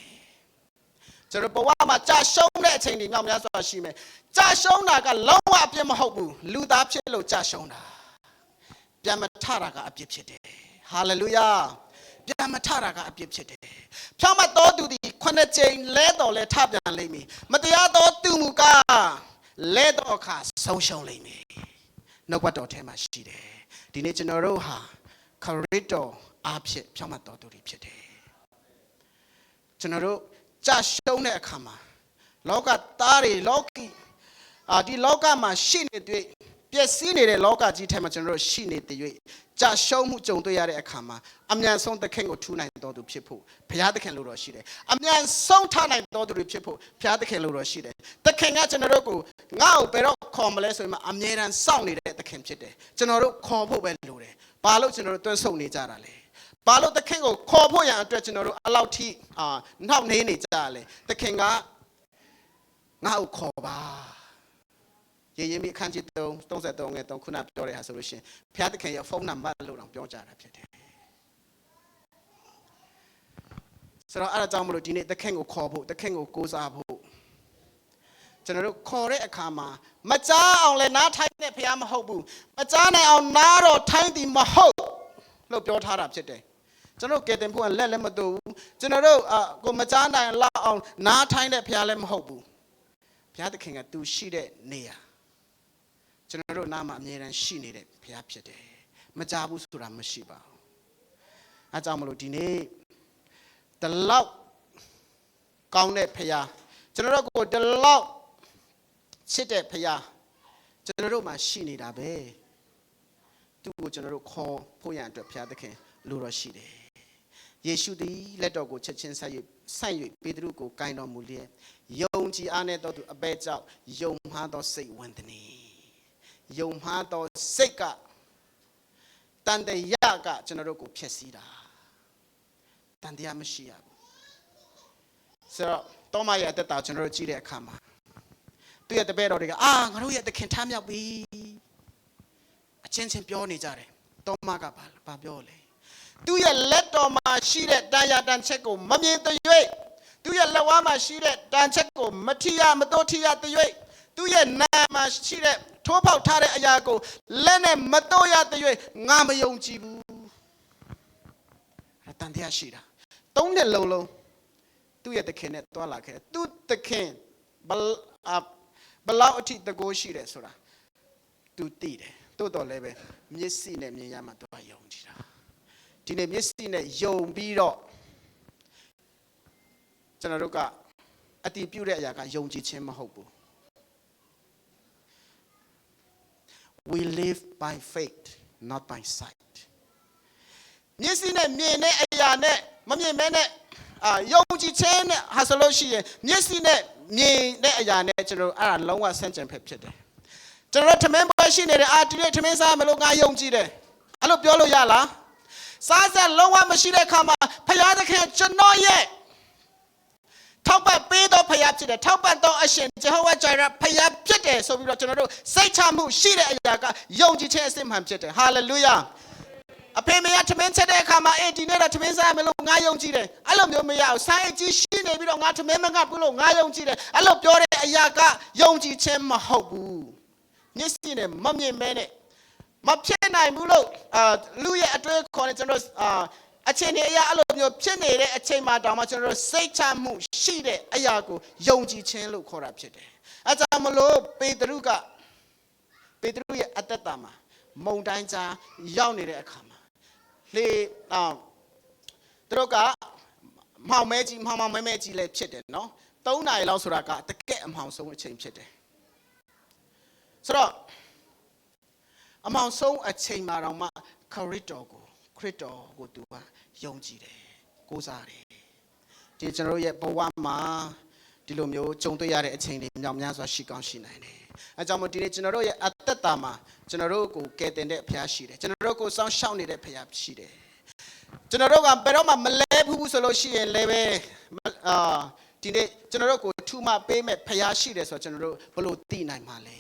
ကျွန်တော်ဘဝမှာကြာရှုံးတဲ့အချိန်တွေမြောက်များစွာရှိမယ်ကြာရှုံးတာကလုံးဝအပြစ်မဟုတ်ဘူးလူသားဖြစ်လို့ကြာရှုံးတာပြန်မထတာကအပြစ်ဖြစ်တယ်ဟာလေလုယာပြန်မထတာကအပြစ်ဖြစ်တယ်ဖြောင်းမတော်သူဒီ9ကြိမ်လဲတော်လဲထပြန်လိမ့်မည်မတရားသောသူမူကားလဲတော်အခါဆုံးရှုံးလိမ့်မည်နှုတ်ကပတ်တော်ထဲမှာရှိတယ်ဒီနေ့ကျွန်တော်တို့ဟာခရစ်တော်အားဖြင့်ဖြောင်းမတော်သူတွေဖြစ်တယ်ကျွန်တော်တို့ကြာရှုံးတဲ့အခါမှာလောကသားတွေလောကီဒီလောကမှာရှိနေတဲ့ပျက်စီးနေတဲ့လောကကြီးထဲမှာကျွန်တော်တို့ရှိနေတဲ့၍ကြာရှုံးမှုကြုံတွေ့ရတဲ့အခါမှာအမြန်ဆုံးသခင်ကိုထူနိုင်တော်သူဖြစ်ဖို့ဘုရားသခင်လိုတော်ရှိတယ်အမြန်ဆုံးထားနိုင်တော်သူတွေဖြစ်ဖို့ဘုရားသခင်လိုတော်ရှိတယ်သခင်ကကျွန်တော်တို့ကိုငါ့ကိုဘယ်တော့ခေါ်မလဲဆိုရင်အမြဲတမ်းစောင့်နေတဲ့သခင်ဖြစ်တယ်ကျွန်တော်တို့ခေါ်ဖို့ပဲလိုတယ်ဘာလို့ကျွန်တော်တို့တွန်းဆုံနေကြတာလဲဘာလို့သခင်ကိုခေါ်ဖို့ရန်အတွက်ကျွန်တော်တို့အလောက်ထိနှောက်နေကြလဲသခင်ကငါ့ကိုခေါ်ပါယေရမိအခန်းကြီး33ငယ်3ခုနပြောတဲ့ဟာဆိုလို့ရှိရင်ဘုရားသခင်ရဲ့ဖုန်းနံပါတ်လို့တော့ပြောကြတာဖြစ်တယ်ဆိုတော့အဲ့ဒါကြောင့်မလို့ဒီနေ့သခင်ကိုခေါ်ဖို့သခင်ကိုကိုးစားဖို့ကျွန်တော်တို့ခေါ်တဲ့အခါမှာမကြားအောင်လည်းနားထိုင်တဲ့ဘုရားမဟုတ်ဘူးမကြားနိုင်အောင်နားတော့ထိုင်သည်မဟုတ်လို့ပြောထားတာဖြစ်တယ်ကျွန်တော်ကဲတင်ဖို့လက်လည်းမတူဘူးကျွန်တော်တို့ကိုမကြားနိုင်လောက်အောင်နားထိုင်တဲ့ဘုရားလည်းမဟုတ်ဘူးဘုရားသခင်ကသူရှိတဲ့နေရာကျွန်တော်တို့နားမှာအမြဲတမ်းရှိနေတဲ့ဘုရားဖြစ်တယ်မကြားဘူးဆိုတာမရှိပါဘူးအဲကြောင့်မလို့ဒီနေ့ဒီလောက်ကောင်းတဲ့ဘုရားကျွန်တော်တို့ကိုဒီလောက်ချစ်တဲ့ဘုရားကျွန်တော်တို့မှာရှိနေတာပဲသူ့ကိုကျွန်တော်တို့ခေါ်ဖို့ရန်အတွက်ဘုရားသခင်လိုတော်ရှိတယ်ယေရှုသည်လက်တော်ကိုချက်ချင်းဆက်၍ပေတရုကိုကိုင်တော်မူလျက်ယုံကြည်အားနဲ့တော်သူအပဲကြောင့်ယုံမှားသောစိတ်ဝင်သည်ယုံမှားသောစိတ်ကတန်တရားကကျွန်တော်တို့ကိုဖျက်ဆီးတာတန်တရားမရှိရဘူးဆိုတော့တောမရဲ့အသက်တာကျွန်တော်တို့ကြည့်တဲ့အခါမှာသူ့ရဲ့တပည့်တော်တွေကငါတို့ရဲ့သခင်ထမ်းမြောက်ပြီအချင်းချင်းပြောနေကြတယ်တောမကဘာပြောလဲသူ့ရဲ့လက်တော်မှာရှိတဲ့တန်ရာတန်ချက်ကိုမမြင်တရွေ့သူ့ရဲ့လက်ဝါးမှာရှိတဲ့တန်ချက်ကိုမထီရမတိုးထီရတရွေ့သူ့ရဲ့နာမှာရှိတဲ့ထိုးပေါက်ထားတဲ့အရာကိုလက်နဲ့မတိုးရတရွေ့ငါမယုံကြည်ဘူးတန်တရားရှိတာ၃နှစ်လုံးသူ့ရဲ့သခင်နဲ့တွားလာခဲ့သူ့သခင်ဘလောက်အထိတကိုးရှိတယ်ဆိုတာသူသိတယ်တိုးတော်လည်းပဲမျက်စိနဲ့မြင်ရမှတော့ယုံကြည်တာဒီနေ့မျက်စိနဲ့ယုံပြီးတော့ကျွန်တော်တို့ကအတည်ပြုတဲ့အရာကယုံကြည်ခြင်းမဟုတ်ဘူး We live by faith not by sight မျက်စိနဲ့မြင်တဲ့အရာနဲ့မမြင်မဲနဲ့ယုံကြည်ခြင်းနဲ့ဟာဆိုလို့ရှိရင်မျက်စိနဲ့မြင်တဲ့အရာနဲ့ကျွန်တော်အဲ့ဒါလုံးဝဆန့်ကျင်ဖက်ဖြစ်တယ်ကျွန်တော်ထမင်းပွဲရှိနေတယ်ဒီနေ့ထမင်းစားမလို့ငါယုံကြည်တယ်အဲ့လိုပြောလို့ရလားစားစက်လုံးဝမရှိတဲ့အခါမှာဖခင်သခင်ကျွန်တော်ရဲ့ထောက်ပံ့ပေးတော့ဖခင်ဖြစ်တယ်ထောက်ပံ့တော့အရှင်ဂျေဟောဝါဂျိုင်ရာဖခင်ဖြစ်တယ်ဆိုပြီးတော့ကျွန်တော်တို့စိတ်ချမှုရှိတဲ့အရာကယုံကြည်ခြင်းအစစ်မှန်ဖြစ်တယ်ဟာလေလုယာ အဖေမေကထမင်းချက်တဲ့အခါမှာဒီနေ့တော့ထမင်းစားရမယ်လို့ငါယုံကြည်တယ်အဲ့လိုမျိုးမရအောင်ဆိုင်အကြီးရှိနေပြီးတော့ငါထမင်းမငတ်ဘူးလို့ငါယုံကြည်တယ်အဲ့လိုပြောတဲ့အရာကယုံကြည်ခြင်းမဟုတ်ဘူးမျက်စိနဲ့မမြင်မဲနဲ့မဖြစ်နိုင်ဘူးလို့လူရဲ့အတွေ့အခေါ်နဲ့ကျွန်တော်အချိန်တွေအရာအဲ့လိုမျိုးဖြစ်နေတဲ့အချိန်မှာတောင်မှကျွန်တော်စိတ်ချမှုရှိတဲ့အရာကိုယုံကြည်ခြင်းလို့ခေါ်တာဖြစ်တယ်အဲကြောင့်မလို့ပေတရုရဲ့အသက်တာမှာမုန်တိုင်းကြားရောက်နေတဲ့အခါမှာလေသူတို့ကမောင်မဲကြီးလည်းဖြစ်တယ်နော်3 နာရီလောက်ဆိုတာကတကယ်အမှောင်ဆုံးအချိန်ဖြစ်တယ်ဆိုတော့အမှောင်ဆုံးအချိန်မှာတော့မှခရစ်တော်ကိုသူကယုံကြည်တယ်ကိုးစားတယ်ဒီကျွန်တော်တို့ရဲ့ဘဝမှာဒီလိုမျိုးကြုံတွေ့ရတဲ့အချိန်တွေမြောက်များစွာရှိကောင်းရှိနိုင်တယ်အဲကြောင့်မို့ဒီနေ့ကျွန်တော်တို့ရဲ့အသက်တာမှာကျွန်တော်တို့ကိုကယ်တင်တဲ့ဘုရားရှိတယ်ကျွန်တော်တို့ကိုစောင့်ရှောက်နေတဲ့ဘုရားရှိတယ်ကျွန်တော်တို့ကဘယ်တော့မှမလဲဘူးဆိုလို့ရှိရင်လည်းပဲဒီနေ့ကျွန်တော်တို့ကိုထူမပေးမဲ့ဘုရားရှိတယ်ဆိုတော့ကျွန်တော်တို့ဘယ်လိုသိနိုင်မှာလဲ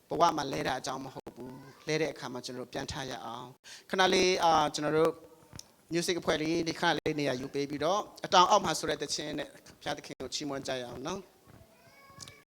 ဘဝမှာလဲတာအကြောင်းမဟုတ်ဘူးလဲတဲ့အခါမှာကျွန်တော်တို့ပြန်ထားရအောင်ခဏလေးကျွန်တော်တို့ music အဖွဲ့လေးဒီခဏလေးနေရာယူပေးပြီးတော့အတောင်အောက်မှာဆိုတဲ့တခြင်းနဲ့ဘုရားသခင်ကိုချီးမွမ်းကြရအောင်နော်